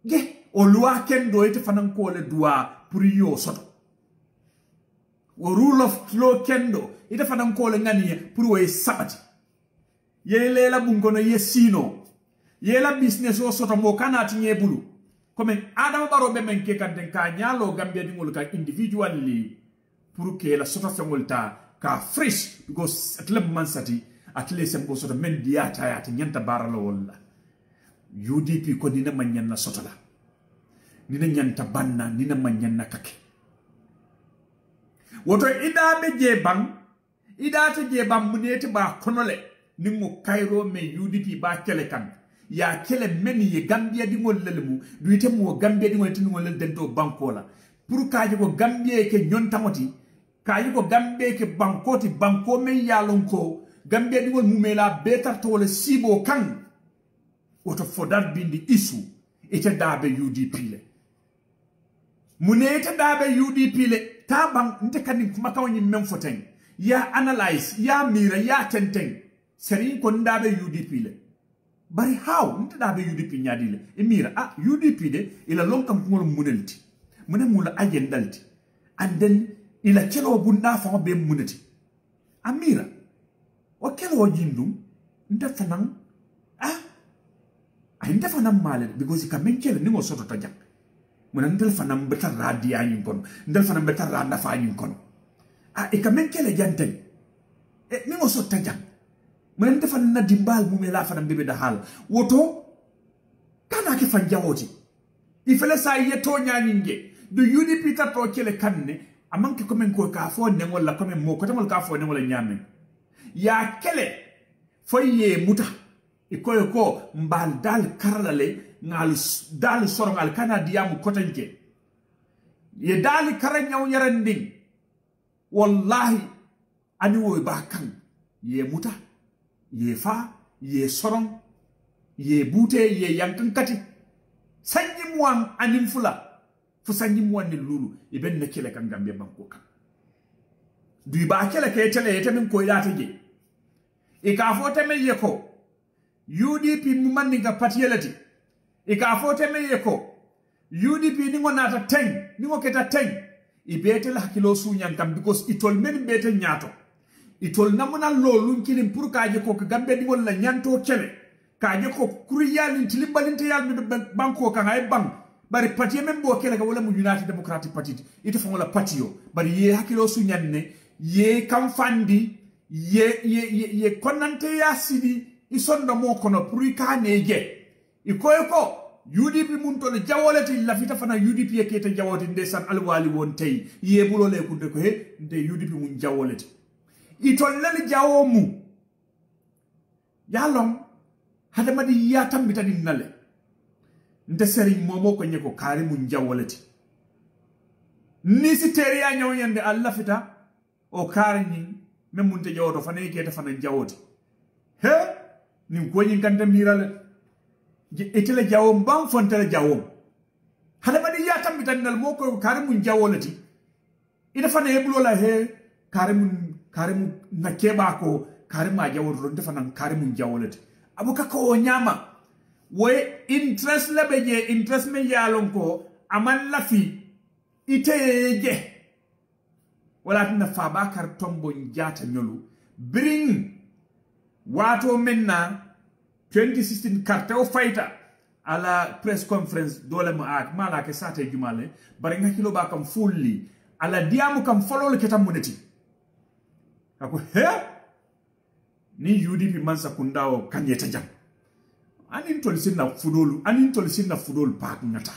ge o loi kendo ite fanan ko le droit pour yo soto o rule of law kendo ite fanan ko le ngani pour way sabati yele la bungono yesino yela business o soto mo kanati nyebulu comme adam baro be men ke kan den ka nyalo gambia dingol ka individually pour que la soto fengolta ka fresh because atleb man sati atle sem go soto men diata ya nyanta baralo wala UDP ko dina man nyanna soto la dina nyanta banna dina man nyanna kake woto ida be je bang ida te je bang munete ba konole ningo kairo me UDP ba kele kan ya kele meni ye Gambia di ngol lelemu duite mo Gambia di ngol tingo lel dento bankola pour kaaji ko Gambia ke nyontamoti kaaji ko Gambia ke bankoti banko men yalon ko Gambia di ngol mumela betar to le sibo kan woto fodar bindi isu ite dabe UDP le mune ite dabe UDP le tabang nte kanin kuma kawni men foten ya analyze ya mira ya tenten seri ko ndabe UDP le bari how nte dabe UDP nyadile emira UDP de ila lonkam ngol munelti mune mula agendalti and then ila kelo bunda fa be muneti amira o kelo jindum nte fanan ay nte fanan male because ka men kele ningo soto ta jak muna nte fanan betar radia nyin kono nte fanan betar randa fa nyin kono e ka men kele janten ningo soto ta jak mwen defan na dimbal mu mela fa bebe da hal woto kana ke fan jawoti ifele sa yeto nyaninge do UDP ta to kele kanne amanke ko men ko ka fo ne wala ko men mo ko tamal ka fo ne wala nyamen ya kele foye muta ikoyo ko mbal dal karalale ngal dal sorongal kana diamu kotanke ye dal karanyaw yaranding wallahi ani wo ba kan ye muta ye fa ye soron ye bute ye yankan kati sanyi muwan anin fula fu sanyi muwan ni lulu iben ne kele kan Gambia banko kan du ba kele ke tele yete min ko yata je e ka fo teme ye ko UDP mu manni ga patiyelati e ka fo teme ye ko UDP ni ngona ta 10 ni ngoketa 10 e bete la hakilo su nyankam because itol men bete nyato itol namuna lolun kilim pour kaaje ko Gambia di wala nyanto kele kaaje ko kuriyal tilibalinte yal mi banko kan ay bang bari parti men bo kele ka wala mu United Democratic Party ito fa wala patio bari ye hakilo su nyanne ye kam fandi ye konante ya sidi isonda mo kono pour ka neje ikoy ko UDP mun to le jawolati la fita fana UDP e kete jawoti ndesan alwali won tay ye bulo le kunde ko he nde UDP mun jawolati itollali jawomu yalong hadamadi ya tambita din nale nte seri momo ko nyeko kari mun jawolati nisi teri ya nyaw yande alla fita o kari ni memunte jawoto fana yake ta fana jawoti he ni ko nyin kanta mirale etele jawom bam fontele jawom hadamadi ya tambita nal moko kari mun jawolati ida fana heblo la he karimu na keba ko karima jawol ron defa nan karimu jawolete abuka ko nyama woy interest la be je interest me yalon ko aman la fi ite wala tina Fabakary Tombong Jatta nyolu bring wato menna 2016 carte o fighter ala press conference dole mo ak mala ke sate jumale bari nga kilo ba kam fulli ala diamu kam folol ke tam muneti ako he ni UDP man sakundao kanyeta jam anin tol sinna fudol pak ngata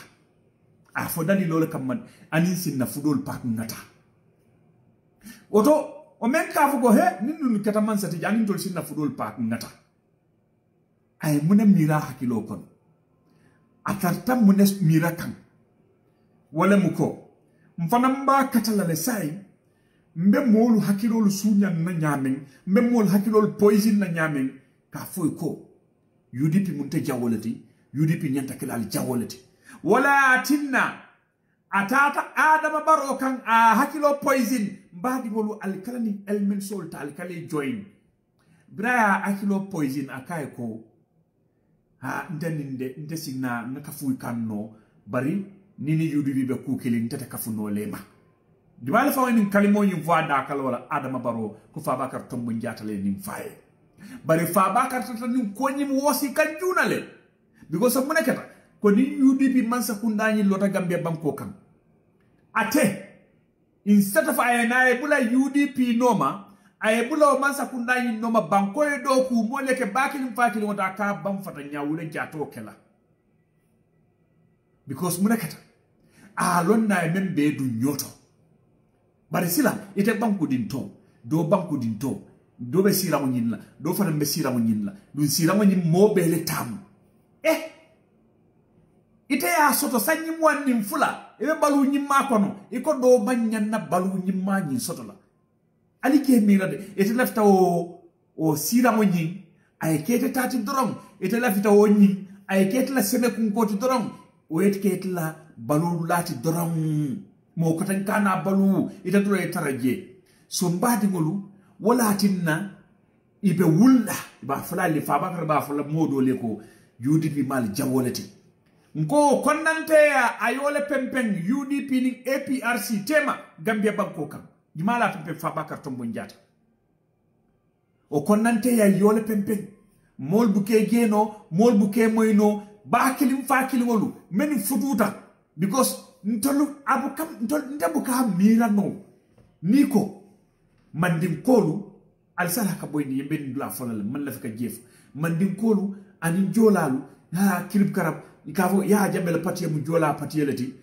a fo dali lole kam man anin sinna fudol pak ngata oto o men ka fu go he nin dun kata man sati anin tol sinna fudol pak ngata ay muna mira hakilo kon atarta munes mira kan wala muko mfanamba katala le sai mbe molu hakilolu sunya na nyamen mbe molu hakilolu poison na nyamen ka foy ko UDP munte jawolati UDP nyanta kilal jawolati wala tinna atata Adama Barrow kan a hakilo poison mbadi molu alkalani element solta alkali join bra hakilo poison akai ko ha ndeninde ndesina nakafuy kanno bari nini UDP be kukili ntete kafuno lema diwale fa woni kalimo yu voada kala wala Adama Barrow ko Fabakary Tombong Jatta le nim faye bari Fabakary tata ni ko nyim wosi kan junale because of munekata ko ni UDP man sakundani lota Gambia banko kan ate instead of ayanaye bula UDP noma ay bula man sakundani noma banko e do ku moleke bakili fakili wata ka bam fata nyawule jato kela because munekata alonna membe du nyoto bari sila ite banku dinto do banku dinto do be sira mo nyinla do fana be sira mo nyinla dun sira mo nyim mo be le tam ite ya soto sanyi mo nim fula e balu nyimma kono iko do banyan na balu nyimma nyi soto la ali ke mira de ite lafta o sira mo nyi ay kete tati dorom ite lafta o nyi ay kete la seme kun ko ti dorom o ite kete la balu lati dorom mo ko tan kana balu ita duro e taraje so mbadi ngolu wala tinna ibe wulla ba fala li Fabakary ba fala modo le ko UDP mal jawolati nko konnante ya ayole pempen UDP ni APRC tema Gambia banko kam jimala pempen Fabakary Tombong Jatta o konnante ya yole pempen mol buke geno mol buke moyno ba kilim fa kilimolu men fututa because ntolu abukam ntolu ndabuka mira no niko mandim kolu alsala ka boy ni yembe ndula folal man la fika jef mandim kolu ani jolalu ha kilib karab ikavo ya jabel patiye mu jola patiyelati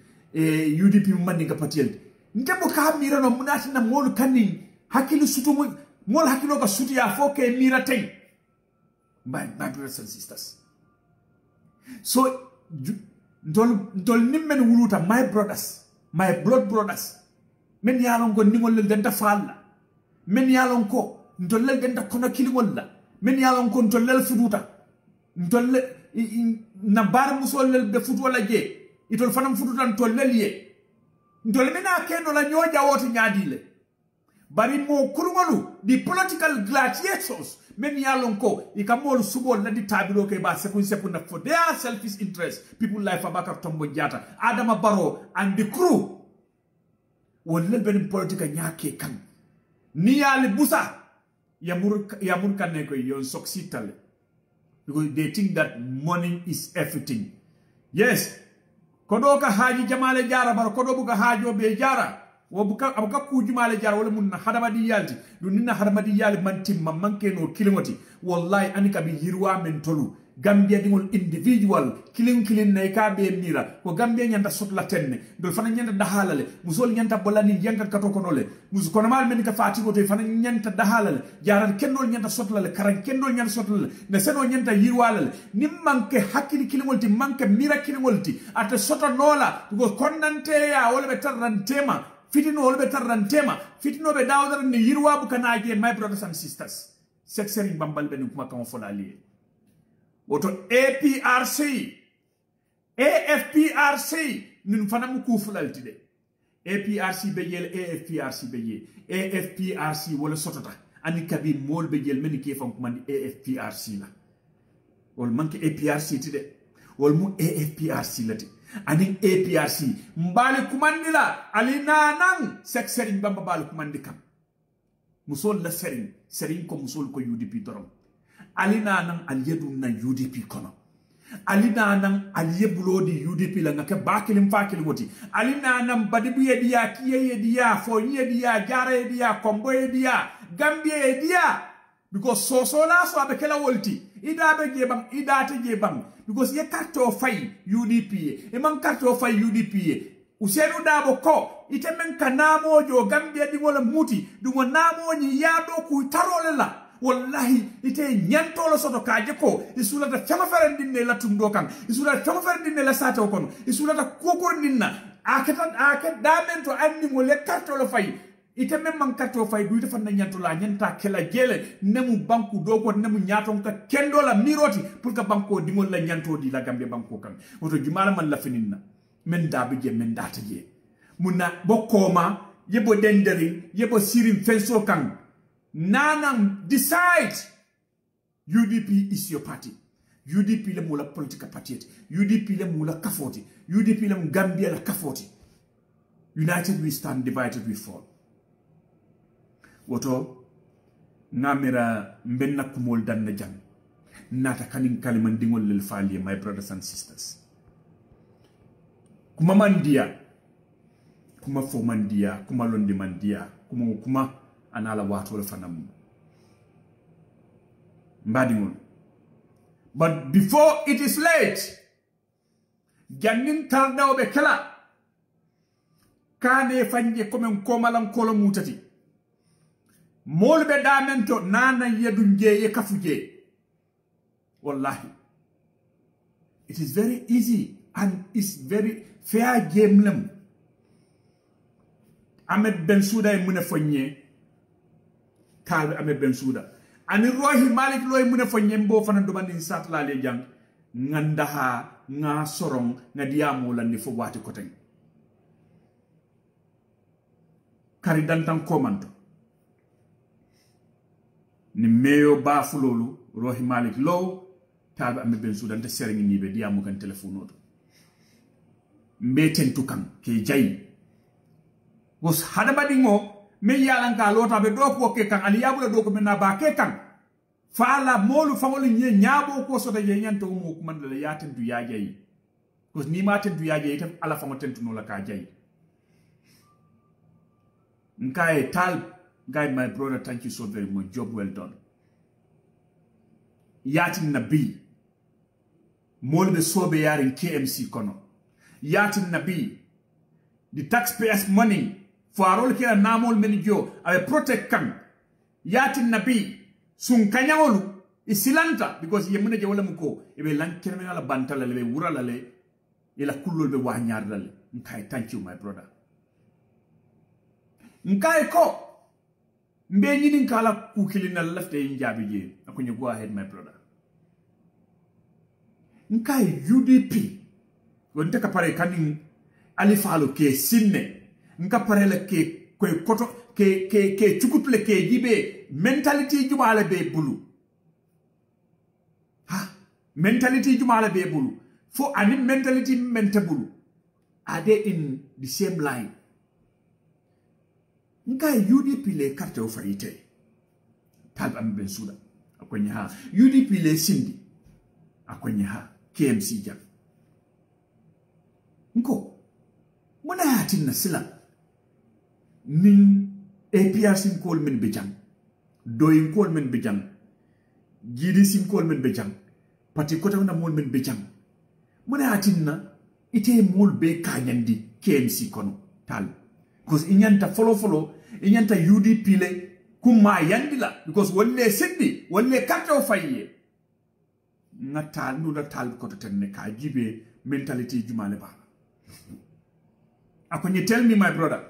UDP mu mandi ka patiyelati ndabuka mira no munati na molu kanin hakilu sutu mu mol hakilo ka sutu ya foke mira tay my brothers and sisters so Dol nimmen wuluta my brothers, my blood brothers. Men yalon ko ningol le denta falla. Men yalon ko ndol le denta kono kilimol la. Men yalon ko ndol le fuduta. Ndol na bar musol le be futu wala je. Itol fanam fuduta ndol le liye. Ndol mena keno la nyoja wote nyadile. Bari mo kurungolu di political gladiators. Men yalon ko ikamol subol na di tabilo ke ba sekun for their selfish interest people like Fabakary Tombong Jatta Adama Barrow and the crew won le ben politika nyake kan ni yali busa yamur kan ko yon soxitale because they think that money is everything. Yes, kodo ka haji jamale jara bar kodo buka hajo be jara wabuka abuka kujumale jara wala munna hadamadi yalti dunina hadamadi yali mantimma manke no kilimoti wallahi anika bi hirwa men tolu Gambia dingol individual kilin nay ka be mira ko Gambia nyanda sotla tenne do fana nyanda dahalale musol nyanta bolani yanka kato konole mus kono mal men ka fati ko to fana nyanta dahalale jaral kendol nyanta sotla le karan kendol nyanta sotla ne seno nyanta yirwalale nim manke hakili kilimolti manke mira kilimolti ate soto nola ko konnante ya wala be tarrantema fitino wala be tarrantema fitino be dawdar ni yirwa bu kanaje my brothers and sisters sekseri bambal ben kuma kan folali woto APRC AFPRC nin fana mu ku fulalti de APRC be yel AFPRC be ye AFPRC wala sotota ani kabi mol be yel men ke fam kuma AFPRC la wol manke APRC ti de wol mu AFPRC lati anin APRC mbali kumandila ali nanan sek Serigne Bamba bali kumandi kam musol la Serigne ko musol ko UDP dorom ali nanan al yedun na UDP kono ali nanan al yebulodi UDP la ngake bakilim fakil woti ali nanan badibu yediya kiye yediya fo yediya jara yediya kombo yediya Gambia yediya because so la so abe kala wolti ida be jebam ida te jebam because ye karto fay UDP e man karto fay UDP Usenu dabo ko ite men kanamo jo Gambia di wala muti dungo namo ni yado ku tarole la wallahi ite nyantolo soto kaje ko isula da chama ferendinne la tundo kan isula chama ferendinne la sato kono isula da koko ninna aket damento anni mo le karto fay ite men man karto fay du defan na nyantola nyanta kela jele nemu banku do ko nemu nyaton ka kendo la miroti pour ka banko dingol la nyanto di la Gambia banko kan woto jumala man la fininna men dabe je men data je muna bokoma yebo dendering yebo sirim fenso kan nanang decide UDP is your party UDP le mula political party UDP le mula kafoti UDP le Gambia la kafoti united we stand divided we fall woto ngamira mbenna kumol dan na jang nata kanin kaliman dingol lel fali my brothers and sisters kuma mandia kuma fo mandia kuma londi mandia kuma anala wato le fanam mbadingol but before it is late jannin tarda obe kala kane fanje comme komalan kolo mutati molbe damento nana yedun je kafuje wallahi it is very easy and it's very fair game lem Ahmed Bensouda e mune fonye kalbe Ahmed Bensouda ani Rohi Malik loy mune fonye mbo fana do bandi satla le jang ngandaha nga sorong nga diamu landi fo wati koten kari dantan komanto ni meyo ba fulolu Rohi Malik low kalbe Ahmed Bensouda nte serengi nibe diamu kan telephone oto mbeten tukam ke jayi was hadabadi ngo me yalan ka lota be do ko ke kan ali yabula do ko menna ba ke kan fala molu fangol nye nyabo ko so da yenyanto mo ko man la yaten du ya jayi ko ni ma ten du ya jayi tam ala fango tentu no la ka jayi nkai tal guide my brother, thank you so very much, job well done. Yatin nabi molbe sobe yarin KMC kono yatin nabi the taxpayers money for all kira namol menijo abe protect kan yatin nabi sun kanyawolu isilanta because yemune je wala muko ebe lankere men ala bantala le wurala le ila kullol be wanyar dal nkai thank you my brother nkai ko mbe nyini kala kukilina lafte injabi je akunye go ahead my brother nkai UDP wonte ka pare kanin alifalo ke sinne nka pare le ke koy koto ke chukutle ke jibe mentality jumala be bulu ha mentality jumala be bulu for any mentality mentable are they in the same line nka UDP le carte o faite Talib Ahmed Bensouda akonye ha UDP le sindi akonye ha KMC jam nko muna yatin na sila nin APRC kol men bejang doyin kol men bejang GDC kol men bejang pati kota na mol men bejang muna yatin na ite mol be kanyandi KMC kono tal because inyanta follow inyanta UDP le kuma yandila because wolle sindi wolle kato faye ngata nula tal ko tenne ka jibe mentality jumale ba akonye tell me my brother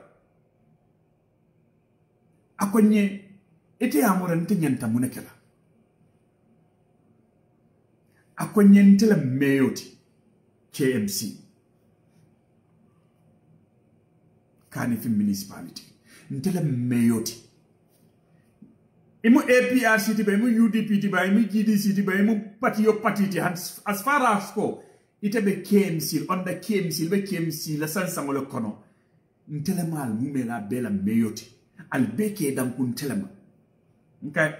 akonye ite amora nte nyanta munekela akonye ntela meyoti KMC kani fi municipality ntela meyoti imu APRC tiba imu UDP tiba imu GDC tiba imu party yo party ti as far as ko itebe KMC onda KMC be KMC la sansangole kono ntelemal mumela bela meyoti al beke dan kun telema nkay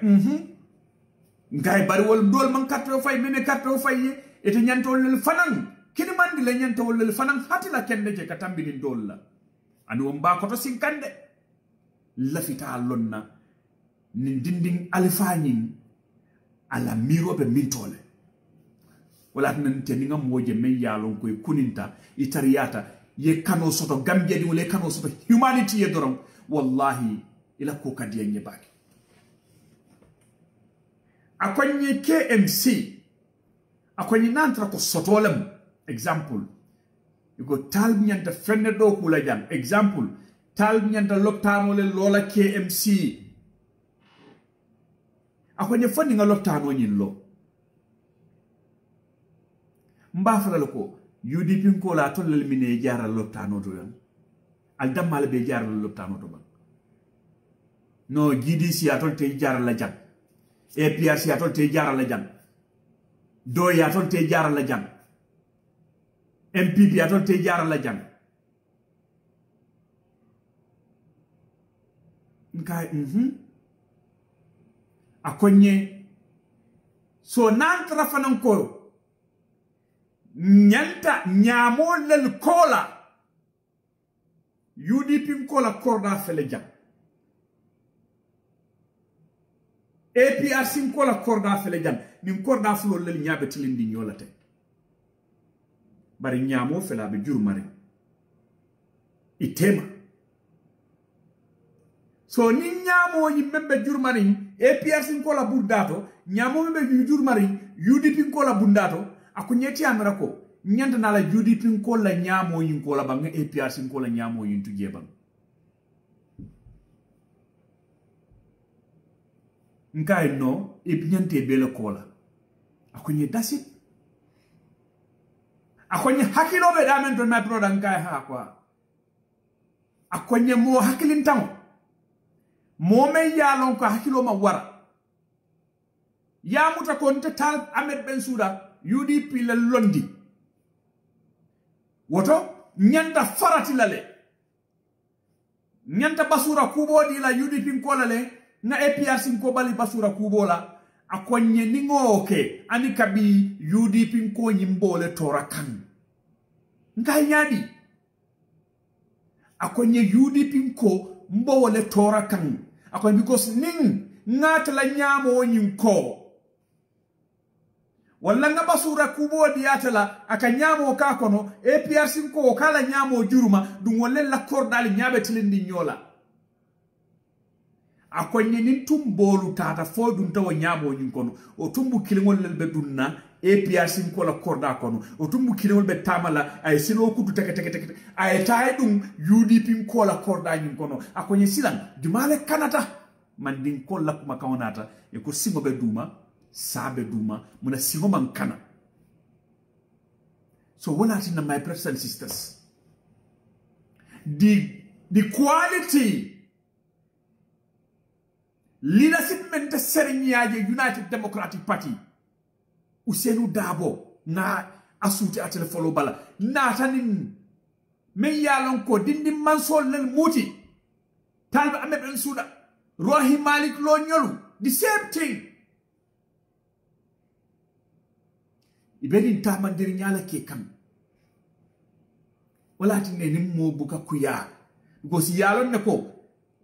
ngay bari wol dol man carte fay mene carte fay ete nyantol le fanan kini mandi le nyantol le fanan hatila kende je katambini dol la anu mba ko to sinkande lafita lonna ni dinding alfanin ala miro be mintole wala nan te ni ngam woje men yalon koy kuninta itariyata ye kano soto gambia di wala kano soto humanity ye dorom wallahi ila ko kadiye nyebaki akonye KMC akonye nantra ko sotolem example yugo tal nyanta fenne do kula jam example tal nyanta loptano le lola KMC akonye fonni nga loptano nyillo mbafala lako UDP ko la to le mine jara loptano to yan al damal be jara loptano to ba no GDC atol te jara la jam APRC atol te jara la jam do ya atol te jara la jam MPP atol te jara la jam nkai akonye so nan trafanan ko nyanta nyamo lel kola UDP kola korda fele jam APRC kola korda fele jam nim korda flo lel nyabe tilindi nyolate bari nyamo fela be jurmare itema so ni nyamo yimbe jurmare APRC kola burdato nyamo be jurmare UDP kola bundato ako nyeti amara ko nyanda na la UDP ko la nyamo yin ko la banga APRC ko la nyamo yin tuje bang nkai no e nyante bele ko la ako nye dasit ako nye hakilo be damen don my brother nkai ha kwa ako nye mo hakilin tango mo me yalon ko hakilo ma wara ya muta ko ntal Ahmed Bensouda UDP le londi woto nyanta farati lale nyanta basura kubo di la UDP ko lale na APRC ko bali basura kubo la akonye ningoke ani kabi UDP ko nyimbole torakan ngai nyadi akonye UDP ko mbole torakan akonye because ning ngata la nyamo nyinko wala nga basura kubo diatala akanyamo kakono APRC ko kala nyamo juruma dum wolle la kordal nyabe tilindi nyola akonye nin tumbolu tata fo dum taw nyamo nyin kono o tumbu kilingol lelbe dunna APRC ko la korda kono o tumbu kilingol be tamala ay sino kudu teke ay tay dum UDP ko la korda nyin kono akonye silan jumale kanata man din ko la kuma kawnata e ko simo be duma sabe duma muna singo mankana. So what are my brothers and sisters? The quality leadership mente serenyaje United Democratic Party Ousainou Darboe na asuti atele follow bala na tanin men yalon ko dindi mansol lel muti talba Ahmed Bensouda Rohey Malick Lowe nyolu the same thing. Ibedin tamandiri nyala ke kam wala tinne nimmo buka kuya gosi yalon ne ko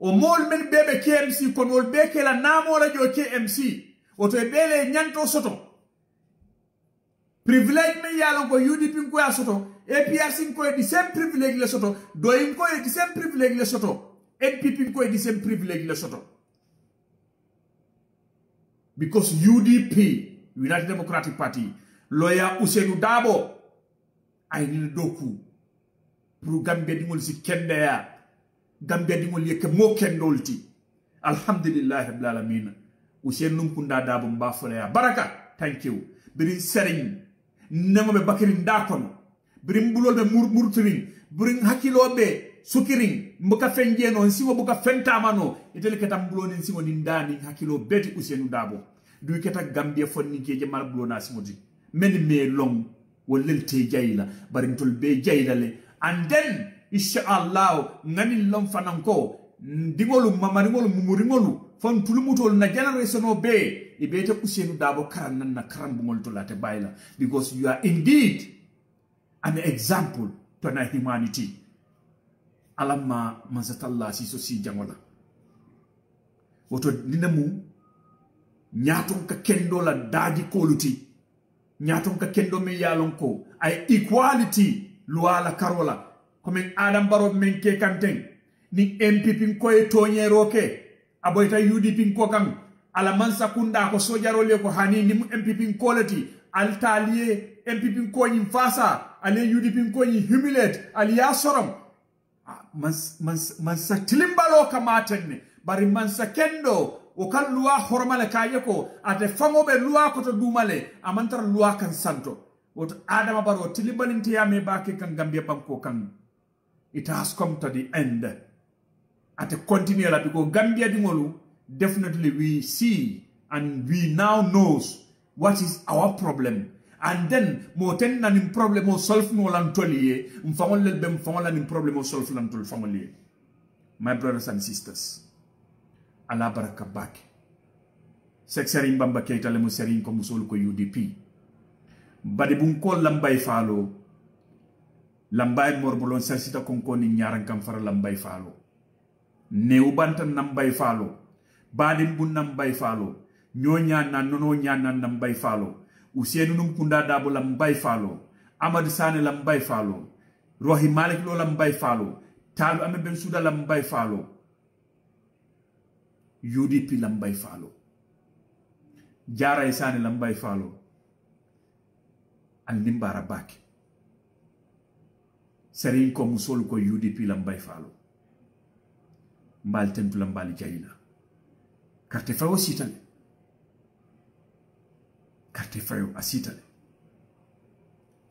o mol men bebe KMC kon wol beke la namo la jo KMC oto bele nyanto soto privilege men yalon ko UDP ko ya soto APRC ko di same privilege le soto doyin ko di same privilege le soto NPP ko di same privilege le soto because UDP United Democratic Party lawyer Ousainou Darboe ay ni doku pour Gambia dingol si kende ya Gambia dingol yeke mo kendolti alhamdulillah rabbil alamin Ousainou Kunda Darboe mbafole ya baraka thank you birin serigne nango be bakari ndakon birin bulol be murturin birin hakilo be sukirin mbuka fenjeno nsiwo buka fentamano itele ketam buloni nsiwo ndani hakilo beti Ousainou Darboe du keta Gambia fonni keje mal bulona simodi men me long wollel te jayla barintol be jayla le and then inshallah ngani lom fananko digolu mamaringolu mumuringolu fon tulumutol na generation o be ibete Ousainou Darboe karan nan na karan bungol to late bayla because you are indeed an example to na humanity alamma mansatalla si so si jangola woto dinamu nyaton ka kendo la daji koluti nyaton ka kendo me yalon ko ay equality luala karola comme Adam Barrow men ke kanten ni MPP ko e tonyero ke aboyta UDP ko kan ala mansa kunda ko sojaro le ko hani ni MPP ko lati altalie MPP ko ni fasa ale UDP ko ni humiliate aliya sorom man sa tilimbalo kamaten bari man sa kendo o kan luwa hormale kaye ko ate fangobe luwa ko to dumale amantar luwa kan santo woto Adama Barrow tilimbalinti yame bake kan Gambia banko kan it has come to the end ate continue la because Gambia dingolu definitely we see and we now knows what is our problem and then mo ten na nim problem o solve no lan toliye mfangol lel bem fangol la nim problem o solve lan tol fangoliye my brothers and sisters ala baraka bake Serigne Bamba Keita le mo Serigne ko musol ko UDP badi bun ko lambay falo lambay morbolon sasita konko ni nyaran kam fara lambay falo new bantan nambay falo badin bun nambay falo nyonya na nono nyana nambay falo Ousainou Kunda Darboe lambay falo Amadou Sané lambay falo Rohey Malick Lowe lambay falo Talou Ameth Bensouda lambay falo UDP lambay falo Jara Sané lambay falo al nimbara baki Serigne ko musol ko UDP lambay falo mbal tentu lambali jayila carte fawo sitale carte fawo asitale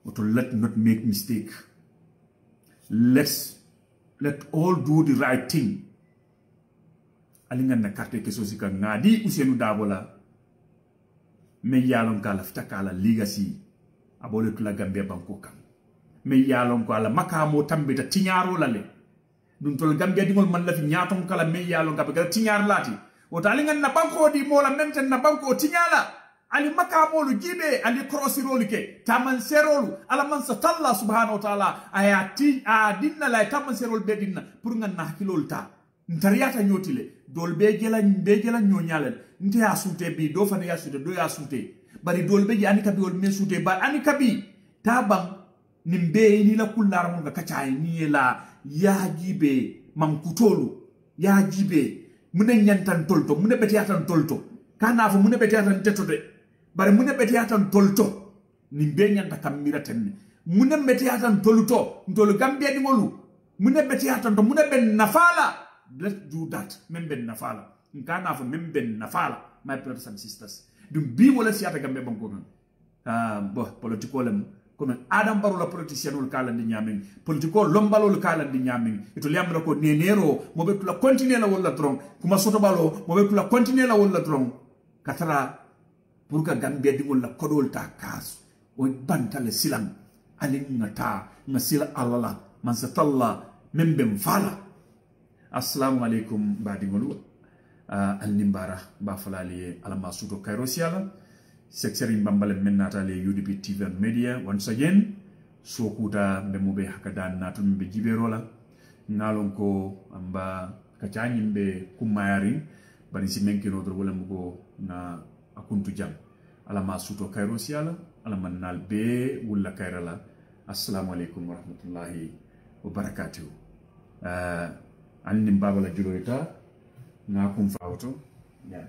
oto let not make mistake let all do the right thing alingan na carte ke sosika ngadi Ousainou Darboe la me yalon kala fitakala legacy abole tula Gambia banko kan me yalon ko ala makamo tambita tiñaro lale dum tol Gambia dingol man la fi ñaton kala me yalon ka be tiñar lati o tali ngan na banko di mola menten na banko tiñala ali makamo lu jibe ali crossirolu ke taman serolu ala man sa talla subhanahu wa ta'ala ayati dinna la taman serol be dinna pour ngan na hakilol ta ntariyata nyotile dol be gela nyonyalen nte ya sute bi do fane ya sute do ya sute bari dol be ani kabi wol men sute ba ani kabi tabang nimbe ni la kullar mon ga kacay ni la ya jibe mankutolu ya jibe mune nyantan tolto mune betiatan tolto kana fo mune betiatan tetode bari mune betiatan tolto nimbe nyanta kamira tenne mune betiatan tolto ntol Gambia di ngolu mune betiatan to mune ben nafala. Let's do that. Memben nafala. Nkana for memben nafala. My brothers and sisters. Dum bi wala siata Gambia banko non. Political lem. Comme Adam Barrow la politicien ul kala ndi nyamin. Political lombalo ul kala ndi nyamin. Ito liamra ko nenero mo be tula continuer la wala tron. Kuma soto balo mo be tula continuer la wala tron. Katara pour ka Gambia di wala kodol ta kas. O bantale silam. Ali ngata ngasila alala man satalla memben fala. Assalamu alaikum badingolu al-nimbara bafalali alama suto kairosiala Serigne Bamba menata le UDP TV and media once again so kuta be hakadan natum be jiberola ngalon ko amba kacani be kumayari bari si menkino do wala mugo na akuntu jam alama suto kairosiala alama nal be wala kairala assalamu alaikum warahmatullahi wabarakatuh annim babala juloyta na kum fawto ya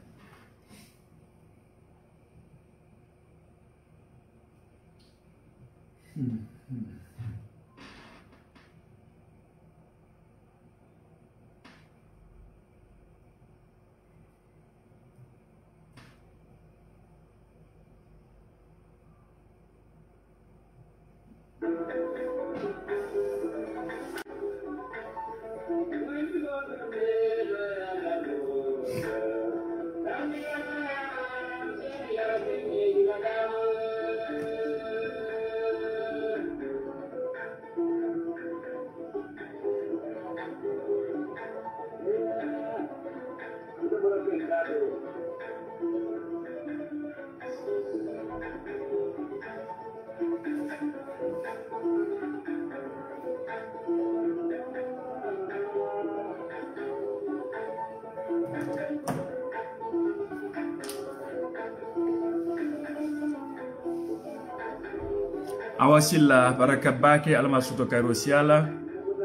awasilla baraka bake alma suto kairo siala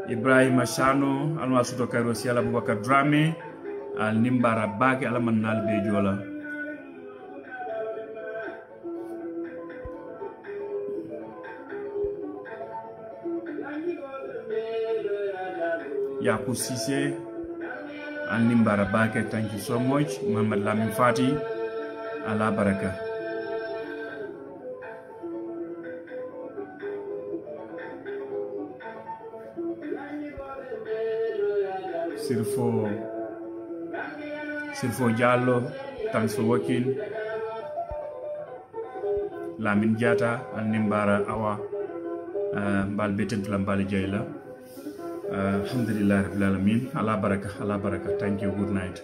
Ibrahima Shano alma suto kairo siala Boubacar Dramé al nimbara bake alma nalbe jola Yakou Cissé al nimbara bake. Thank you so much. Muhammad Lamin Fati ala baraka. Sirfo Diallo, thanks for working. Lamin Jata al nimbara awa bal beten tulambali jayla. Alhamdulillah rabbil alamin. Allah baraka. Thank you. Good night.